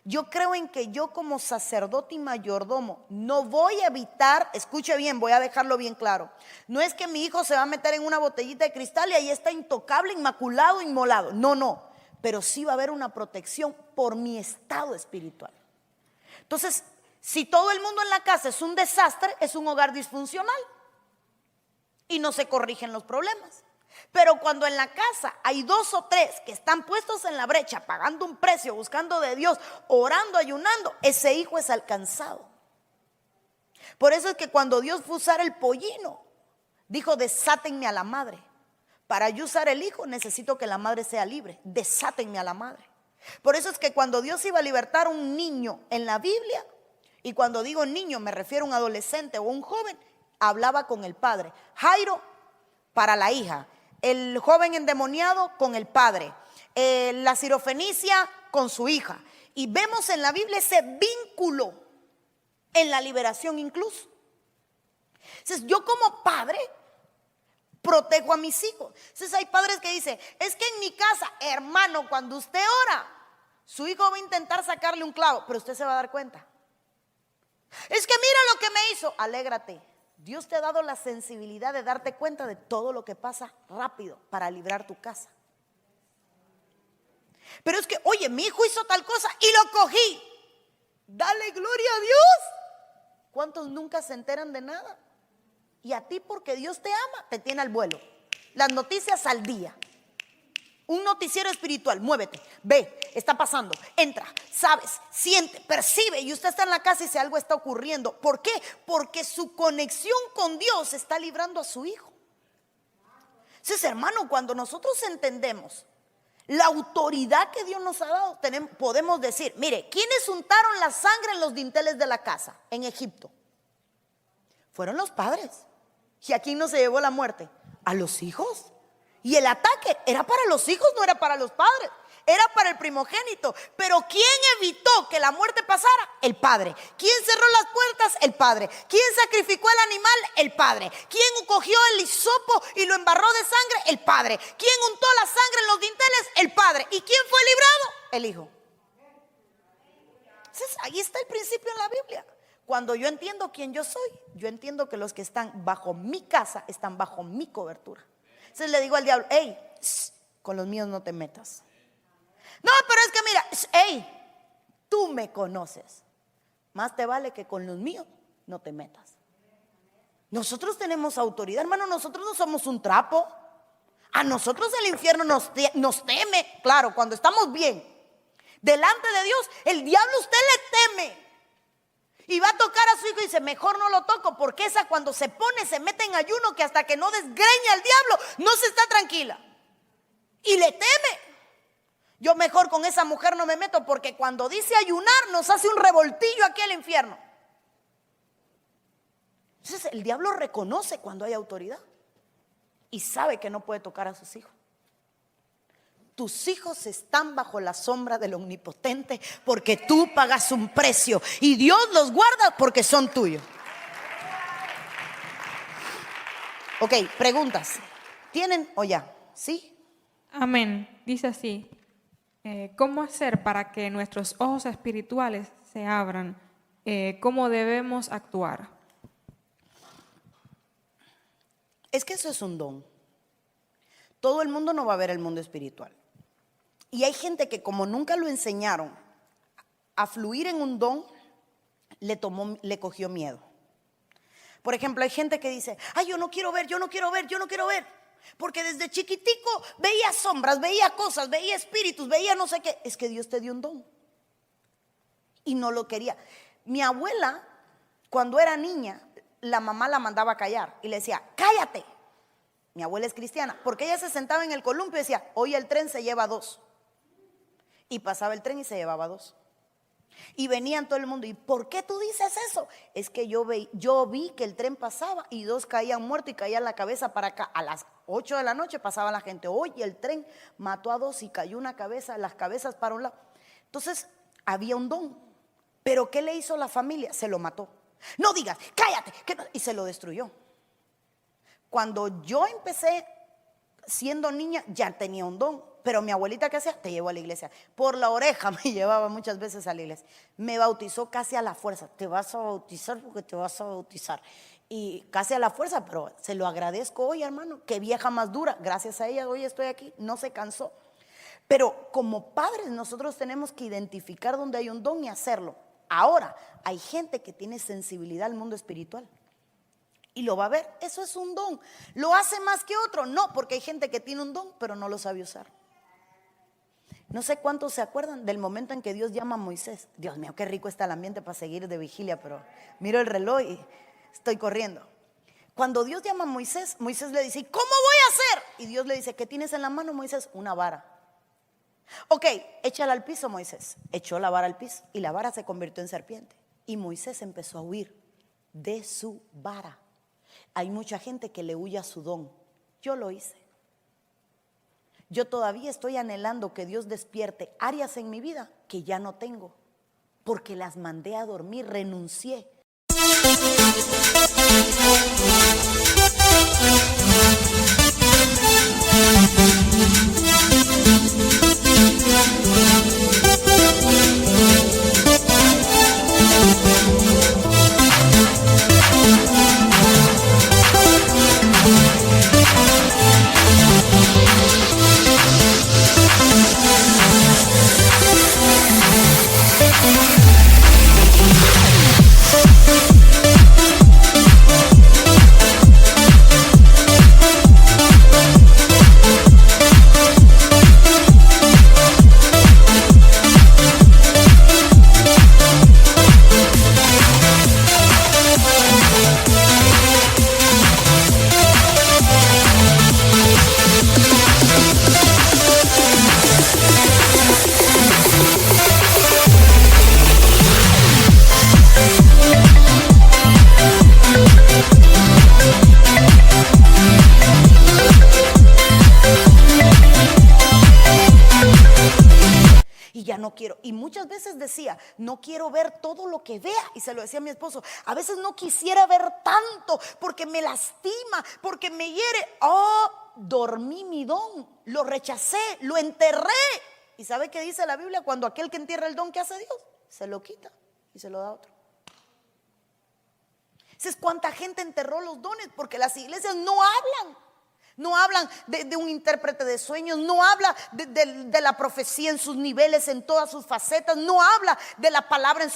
Yo creo en que yo como sacerdote y mayordomo no voy a evitar, escuche bien, voy a dejarlo bien claro. No es que mi hijo se va a meter en una botellita de cristal y ahí está intocable, inmaculado, inmolado. No, no. Pero sí va a haber una protección por mi estado espiritual. Entonces, si todo el mundo en la casa es un desastre, es un hogar disfuncional y no se corrigen los problemas. Pero cuando en la casa hay 2 o 3 que están puestos en la brecha, pagando un precio, buscando de Dios, orando, ayunando, ese hijo es alcanzado. Por eso es que cuando Dios fue a usar el pollino, dijo: desátenme a la madre. Para yo usar el hijo necesito que la madre sea libre. Desátenme a la madre. Por eso es que cuando Dios iba a libertar a un niño en la Biblia, y cuando digo niño me refiero a un adolescente o un joven, hablaba con el padre. Jairo para la hija, el joven endemoniado con el padre, la sirofenicia con su hija. Y vemos en la Biblia ese vínculo en la liberación incluso. Entonces yo como padre protejo a mis hijos. Entonces hay padres que dicen: es que en mi casa, hermano, cuando usted ora, su hijo va a intentar sacarle un clavo, pero usted se va a dar cuenta. Es que mira lo que me hizo. Alégrate. Dios te ha dado la sensibilidad de darte cuenta de todo lo que pasa rápido para librar tu casa. Pero es que, oye, mi hijo hizo tal cosa y lo cogí. Dale gloria a Dios. ¿Cuántos nunca se enteran de nada? Y a ti, porque Dios te ama, te tiene al vuelo. Las noticias al día. Un noticiero espiritual, muévete, ve, está pasando, entra, sabes, siente, percibe, y usted está en la casa y si algo está ocurriendo. ¿Por qué? Porque su conexión con Dios está librando a su hijo. Entonces, hermano, cuando nosotros entendemos la autoridad que Dios nos ha dado, podemos decir: mire, ¿quiénes untaron la sangre en los dinteles de la casa en Egipto? Fueron los padres. ¿Y a quién no se llevó la muerte? A los hijos. Y el ataque era para los hijos, no era para los padres, era para el primogénito. Pero ¿quién evitó que la muerte pasara? El padre. ¿Quién cerró las puertas? El padre. ¿Quién sacrificó el animal? El padre. ¿Quién cogió el hisopo y lo embarró de sangre? El padre. ¿Quién untó la sangre en los dinteles? El padre. ¿Y quién fue librado? El hijo. Entonces, ahí está el principio en la Biblia. Cuando yo entiendo quién yo soy, yo entiendo que los que están bajo mi casa están bajo mi cobertura. Entonces le digo al diablo: hey, con los míos no te metas. No, pero es que mira, hey, tú me conoces. Más te vale que con los míos no te metas. Nosotros tenemos autoridad, hermano. Nosotros no somos un trapo. A nosotros el infierno nos teme. Claro, cuando estamos bien delante de Dios, el diablo usted le teme. Y va a tocar a su hijo y dice: mejor no lo toco, porque esa cuando se pone, se mete en ayuno, que hasta que no desgreña al diablo, no se está tranquila. Y le teme. Yo mejor con esa mujer no me meto, porque cuando dice ayunar, nos hace un revoltillo aquí al infierno. Entonces el diablo reconoce cuando hay autoridad y sabe que no puede tocar a sus hijos. Tus hijos están bajo la sombra del Omnipotente porque tú pagas un precio y Dios los guarda porque son tuyos. Ok, preguntas. ¿Tienen o ya? ¿Sí? Amén. Dice así, ¿cómo hacer para que nuestros ojos espirituales se abran? ¿Cómo debemos actuar? Es que eso es un don. Todo el mundo no va a ver el mundo espiritual. Y hay gente que como nunca lo enseñaron a fluir en un don, le cogió miedo. Por ejemplo, hay gente que dice, ay, yo no quiero ver. Porque desde chiquitico veía sombras, veía cosas, veía espíritus, veía no sé qué. Es que Dios te dio un don. Y no lo quería. Mi abuela, cuando era niña, la mamá la mandaba a callar y le decía, cállate. Mi abuela es cristiana, porque ella se sentaba en el columpio y decía, hoy el tren se lleva 2. Y pasaba el tren y se llevaba 2. Y venían todo el mundo, ¿y por qué tú dices eso? Es que yo vi que el tren pasaba y 2 caían muertos y caían la cabeza para acá. A las 8 de la noche pasaba la gente, oye, el tren mató a 2 y cayó una cabeza, las cabezas para un lado. Entonces, había un don. ¿Pero qué le hizo la familia? Se lo mató. No digas, cállate, y se lo destruyó. Cuando yo empecé siendo niña, ya tenía un don. Pero mi abuelita, ¿qué hacía? Te llevó a la iglesia. Por la oreja me llevaba muchas veces a la iglesia. Me bautizó casi a la fuerza. Te vas a bautizar porque te vas a bautizar. Y casi a la fuerza, pero se lo agradezco hoy, hermano. Qué vieja más dura. Gracias a ella hoy estoy aquí. No se cansó. Pero como padres nosotros tenemos que identificar dónde hay un don y hacerlo. Ahora, hay gente que tiene sensibilidad al mundo espiritual. Y lo va a ver. Eso es un don. ¿Lo hace más que otro? No, porque hay gente que tiene un don, pero no lo sabe usar. No sé cuántos se acuerdan del momento en que Dios llama a Moisés. Dios mío, qué rico está el ambiente para seguir de vigilia, pero miro el reloj y estoy corriendo. Cuando Dios llama a Moisés, Moisés le dice, ¿cómo voy a hacer? Y Dios le dice, ¿qué tienes en la mano, Moisés? Una vara. Ok, échala al piso, Moisés. Echó la vara al piso y la vara se convirtió en serpiente. Y Moisés empezó a huir de su vara. Hay mucha gente que le huye a su don. Yo lo hice. Yo todavía estoy anhelando que Dios despierte áreas en mi vida que ya no tengo, porque las mandé a dormir, renuncié. No quiero, y muchas veces decía, no quiero ver todo lo que vea, y se lo decía a mi esposo, a veces no quisiera ver tanto, porque me lastima, porque me hiere. Dormí mi don, lo rechacé, lo enterré. ¿Y sabe qué dice la Biblia? Cuando aquel que entierra el don, ¿qué hace Dios? Se lo quita y se lo da a otro. ¿Sabes cuánta gente enterró los dones? Porque las iglesias no hablan. No hablan de un intérprete de sueños, no habla de la profecía en sus niveles, en todas sus facetas, no habla de la palabra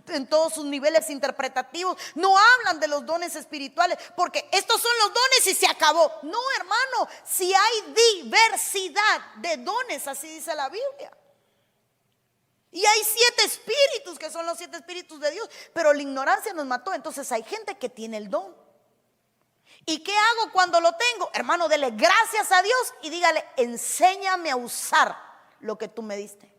en todos sus niveles interpretativos, no hablan de los dones espirituales, porque estos son los dones y se acabó. No, hermano, si hay diversidad de dones, así dice la Biblia. Y hay 7 espíritus que son los 7 espíritus de Dios, pero la ignorancia nos mató. Entonces hay gente que tiene el don. ¿Y qué hago cuando lo tengo? Hermano, dele gracias a Dios y dígale, enséñame a usar lo que tú me diste.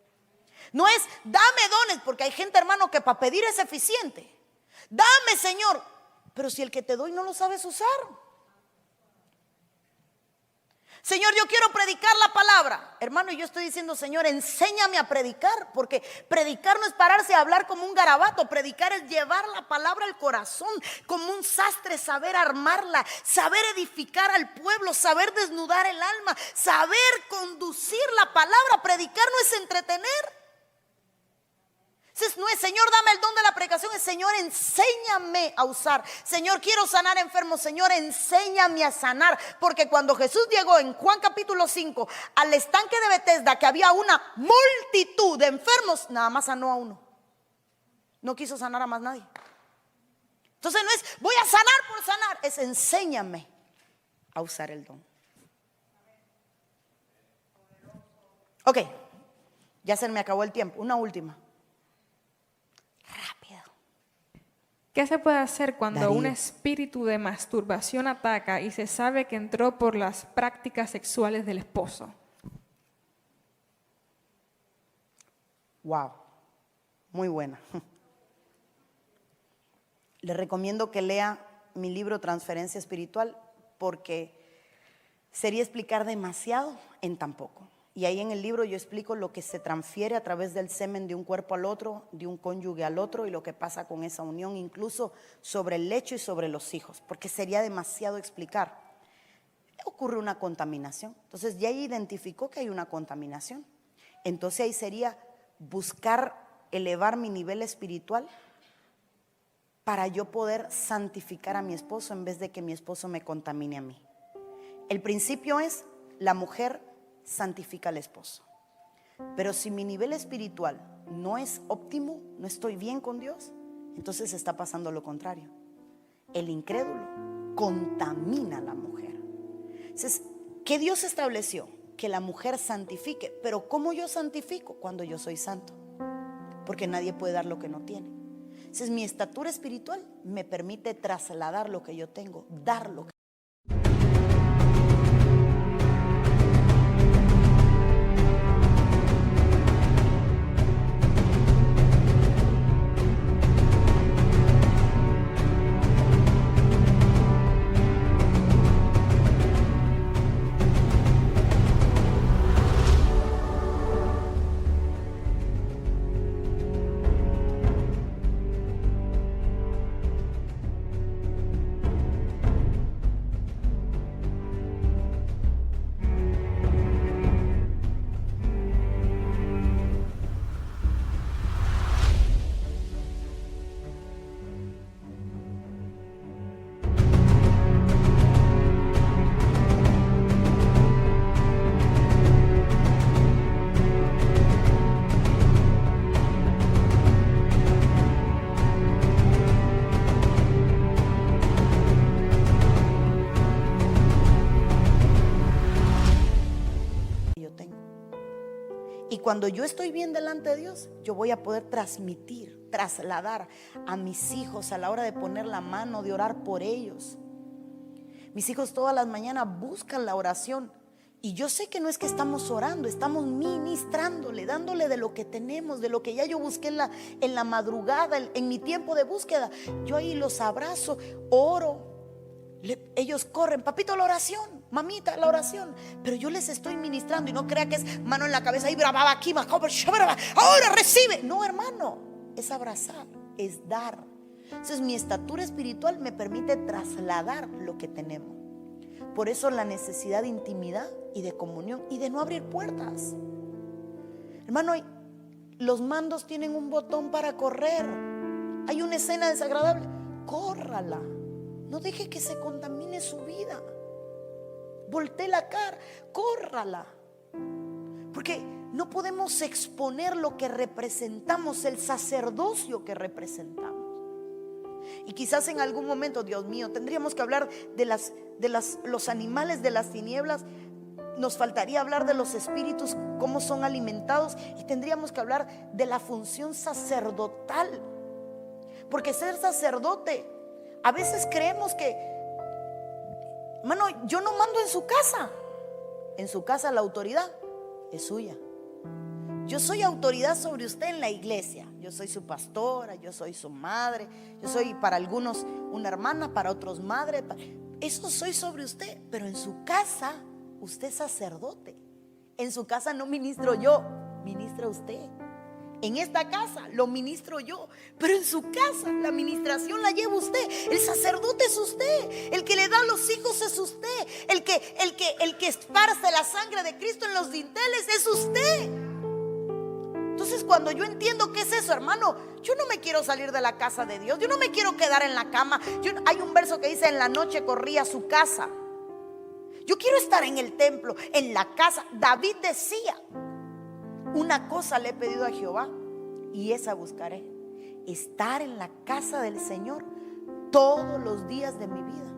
No es, dame dones, porque hay gente, hermano, que para pedir es eficiente. Dame, Señor. Pero si el que te doy no lo sabes usar. Señor, yo quiero predicar la palabra. Hermano, yo estoy diciendo, Señor, enséñame a predicar. Porque predicar no es pararse a hablar como un garabato. Predicar es llevar la palabra al corazón. Como un sastre, saber armarla, saber edificar al pueblo, saber desnudar el alma, saber conducir la palabra. Predicar no es entretener. No es, Señor, dame el don de la predicación, es, Señor, enséñame a usar. Señor, quiero sanar enfermos, Señor, enséñame a sanar. Porque cuando Jesús llegó en Juan capítulo 5 al estanque de Betesda, que había una multitud de enfermos, nada más sanó a uno. No quiso sanar a más nadie. Entonces no es voy a sanar por sanar, es enséñame a usar el don. Ok, ya se me acabó el tiempo. Una última. ¿Qué se puede hacer cuando Darío. un espíritu de masturbación ataca y se sabe que entró por las prácticas sexuales del esposo? Wow, muy buena. Le recomiendo que lea mi libro Transferencia Espiritual, porque sería explicar demasiado en tan poco. Y ahí en el libro yo explico lo que se transfiere a través del semen de un cuerpo al otro, de un cónyuge al otro, y lo que pasa con esa unión, incluso sobre el lecho y sobre los hijos, porque sería demasiado explicar. Ocurre una contaminación. Entonces ya identificó que hay una contaminación. Entonces ahí sería buscar elevar mi nivel espiritual para yo poder santificar a mi esposo en vez de que mi esposo me contamine a mí. El principio es: la mujer santifica al esposo. Pero si mi nivel espiritual no es óptimo, no estoy bien con Dios, entonces está pasando lo contrario. El incrédulo contamina a la mujer. Entonces, ¿qué Dios estableció? Que la mujer santifique. Pero ¿cómo yo santifico? Cuando yo soy santo. Porque nadie puede dar lo que no tiene. Entonces, mi estatura espiritual me permite trasladar lo que yo tengo, dar lo que yo tengo. Y cuando yo estoy bien delante de Dios, yo voy a poder transmitir, trasladar a mis hijos a la hora de poner la mano, de orar por ellos. Mis hijos todas las mañanas buscan la oración. Y yo sé que no es que estamos orando, estamos ministrándole, dándole de lo que tenemos, de lo que ya yo busqué en la madrugada, en mi tiempo de búsqueda. Yo ahí los abrazo, oro. Ellos corren, papito, la oración, mamita, la oración. Pero yo les estoy ministrando, y no crea que es mano en la cabeza y brava aquí, ahora recibe. No, hermano, es abrazar, es dar. Entonces mi estatura espiritual me permite trasladar lo que tenemos. Por eso la necesidad de intimidad y de comunión y de no abrir puertas. Hermano, los mandos tienen un botón para correr. Hay una escena desagradable, córrala. No deje que se contamine su vida. Voltee la cara, córrala. Porque no podemos exponer lo que representamos, el sacerdocio que representamos. Y quizás en algún momento, Dios mío, tendríamos que hablar de los animales de las tinieblas. Nos faltaría hablar de los espíritus, cómo son alimentados. Y tendríamos que hablar de la función sacerdotal. Porque ser sacerdote, a veces creemos que, hermano, yo no mando en su casa. En su casa la autoridad es suya. yo soy autoridad sobre usted en la iglesia. Yo soy su pastora, yo soy su madre, yo soy para algunos una hermana, para otros madre. Eso soy sobre usted, pero en su casa usted es sacerdote. En su casa no ministro yo, ministra usted. En esta casa lo ministro yo, pero en su casa la administración la lleva usted. El sacerdote es usted. El que le da a los hijos es usted. El que esparce la sangre de Cristo en los dinteles es usted. Entonces, cuando yo entiendo qué es eso, hermano, yo no me quiero salir de la casa de Dios. Yo no me quiero quedar en la cama. Hay un verso que dice: en la noche corría a su casa. Yo quiero estar en el templo, en la casa. David decía: una cosa le he pedido a Jehová, y esa buscaré: estar en la casa del Señor todos los días de mi vida.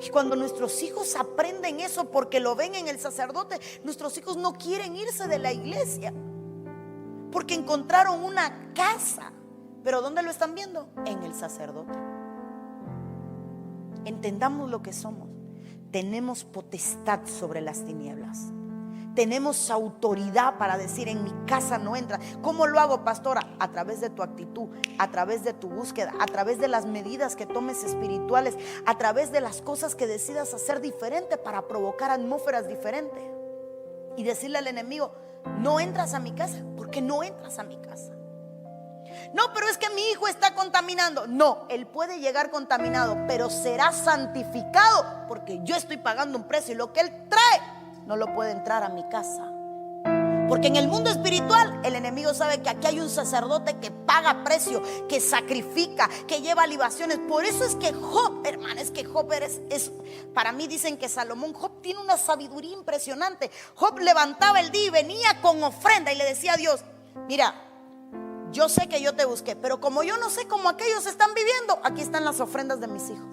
Y cuando nuestros hijos aprenden eso, porque lo ven en el sacerdote, nuestros hijos no quieren irse de la iglesia, porque encontraron una casa. Pero ¿dónde lo están viendo? En el sacerdote. Entendamos lo que somos. Tenemos potestad sobre las tinieblas. Tenemos autoridad para decir: en mi casa no entra. ¿Cómo lo hago, pastora? A través de tu actitud, a través de tu búsqueda, a través de las medidas que tomes espirituales, a través de las cosas que decidas hacer diferente para provocar atmósferas diferentes. Y decirle al enemigo: no entras a mi casa. ¿Por qué no entras a mi casa? No, pero es que mi hijo está contaminando. No, él puede llegar contaminado, pero será santificado, porque yo estoy pagando un precio, y lo que él trae no lo puede entrar a mi casa. Porque en el mundo espiritual el enemigo sabe que aquí hay un sacerdote que paga precio, que sacrifica, que lleva libaciones. Por eso es que Job, hermano, es que Job es para mí, dicen que Salomón, Job tiene una sabiduría impresionante. Job levantaba el día y venía con ofrenda y le decía a Dios: mira, yo sé que yo te busqué, pero como yo no sé cómo aquellos están viviendo, aquí están las ofrendas de mis hijos.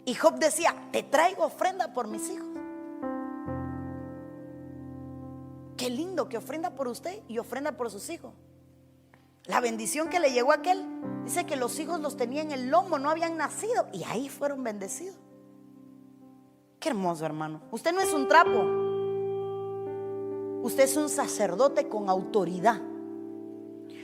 Y Job decía: te traigo ofrenda por mis hijos. Qué lindo que ofrenda por usted y ofrenda por sus hijos. La bendición que le llegó a aquel, dice que los hijos los tenía en el lomo, no habían nacido, y ahí fueron bendecidos. Qué hermoso, hermano. Usted no es un trapo. Usted es un sacerdote con autoridad.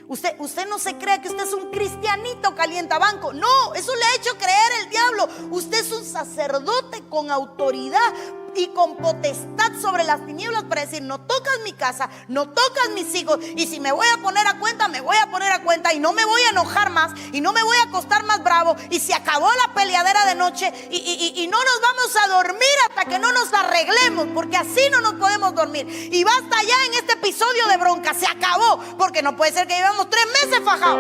Usted no se crea que usted es un cristianito calientabanco. No, eso le ha hecho creer el diablo. Usted es un sacerdote con autoridad y con potestad sobre las tinieblas para decir: no tocas mi casa, no tocas mis hijos, y si me voy a poner a cuenta, me voy a poner a cuenta, y no me voy a enojar más, y no me voy a acostar más bravo, y se acabó la peleadera de noche, y no nos vamos a dormir hasta que no nos arreglemos, porque así no nos podemos dormir. Y basta ya en este episodio de bronca, se acabó, porque no puede ser que llevamos 3 meses fajados.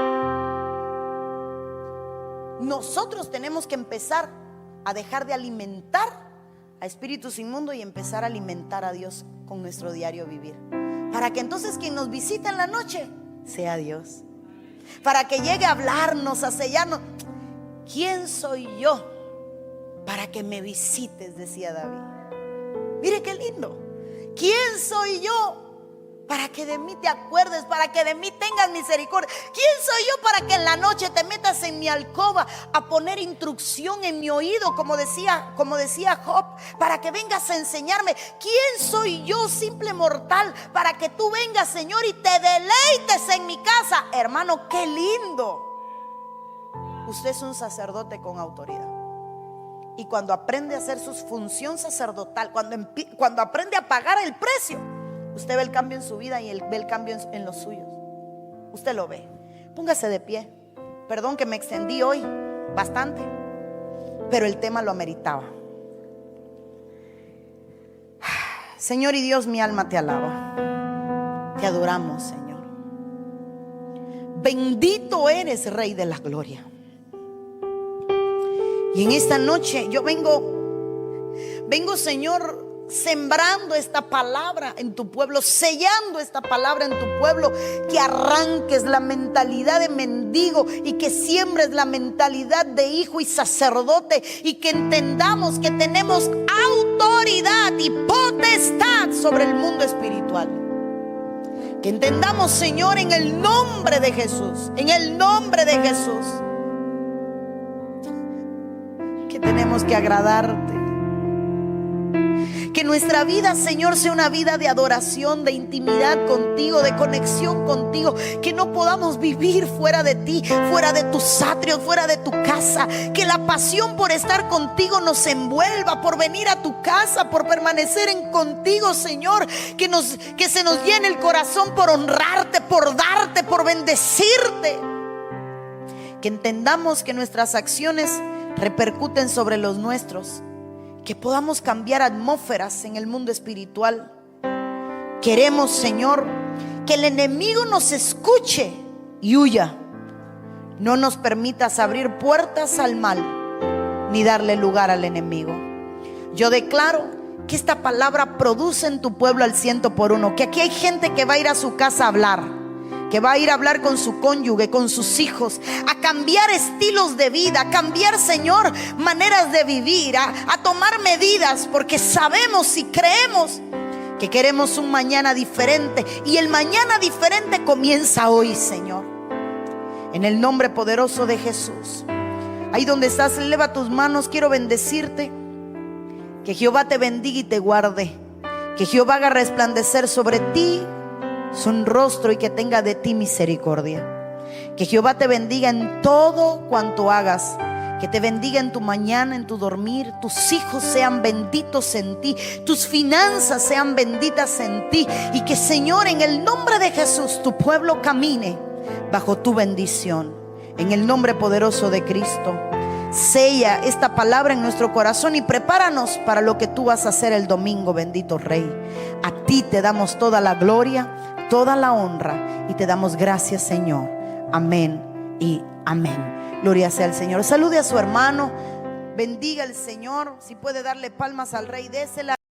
Nosotros tenemos que empezar a dejar de alimentar a espíritus inmundos y empezar a alimentar a Dios con nuestro diario vivir, para que entonces quien nos visita en la noche sea Dios, para que llegue a hablarnos, a sellarnos. ¿Quién soy yo para que me visites?, decía David. Mire qué lindo. ¿Quién soy yo para que de mí te acuerdes, para que de mí tengas misericordia? ¿Quién soy yo para que en la noche te metas en mi alcoba a poner instrucción en mi oído, como decía Job, para que vengas a enseñarme? ¿Quién soy yo, simple mortal, para que tú vengas, Señor, y te deleites en mi casa? Hermano, qué lindo. Usted es un sacerdote con autoridad. Y cuando aprende a hacer su función sacerdotal, cuando aprende a pagar el precio, usted ve el cambio en su vida y ve el cambio en los suyos. Usted lo ve. Póngase de pie. Perdón que me extendí hoy bastante, pero el tema lo ameritaba. Señor y Dios, mi alma te alaba. Te adoramos, Señor. Bendito eres, Rey de la gloria. Y en esta noche yo vengo, Señor, sembrando esta palabra en tu pueblo, sellando esta palabra en tu pueblo, que arranques la mentalidad de mendigo y que siembres la mentalidad de hijo y sacerdote, y que entendamos que tenemos autoridad y potestad sobre el mundo espiritual. Que entendamos, Señor, en el nombre de Jesús, en el nombre de Jesús, que tenemos que agradarte, que nuestra vida, Señor, sea una vida de adoración, de intimidad contigo, de conexión contigo. Que no podamos vivir fuera de ti, fuera de tus atrios, fuera de tu casa. Que la pasión por estar contigo nos envuelva, por venir a tu casa, por permanecer en contigo, Señor. Que se nos llene el corazón por honrarte, por darte, por bendecirte. Que entendamos que nuestras acciones repercuten sobre los nuestros. Que podamos cambiar atmósferas en el mundo espiritual. Queremos, Señor, que el enemigo nos escuche y huya. No nos permitas abrir puertas al mal, ni darle lugar al enemigo. Yo declaro que esta palabra produce en tu pueblo al 100%. Que aquí hay gente que va a ir a su casa a hablar, que va a ir a hablar con su cónyuge, con sus hijos, a cambiar estilos de vida, a cambiar, Señor, maneras de vivir, a tomar medidas, porque sabemos y creemos que queremos un mañana diferente. Y el mañana diferente comienza hoy, Señor. En el nombre poderoso de Jesús. Ahí donde estás, eleva tus manos. Quiero bendecirte. Que Jehová te bendiga y te guarde. Que Jehová haga resplandecer sobre ti su rostro y que tenga de ti misericordia. Que Jehová te bendiga en todo cuanto hagas. Que te bendiga en tu mañana, en tu dormir. Tus hijos sean benditos en ti. Tus finanzas sean benditas en ti. Y que, Señor, en el nombre de Jesús, tu pueblo camine bajo tu bendición. En el nombre poderoso de Cristo. Sella esta palabra en nuestro corazón y prepáranos para lo que tú vas a hacer el domingo, bendito Rey. A ti te damos toda la gloria, toda la honra y te damos gracias, Señor. Amén y amén. Gloria sea al Señor. Salude a su hermano. Bendiga al Señor. Si puede darle palmas al Rey, désela.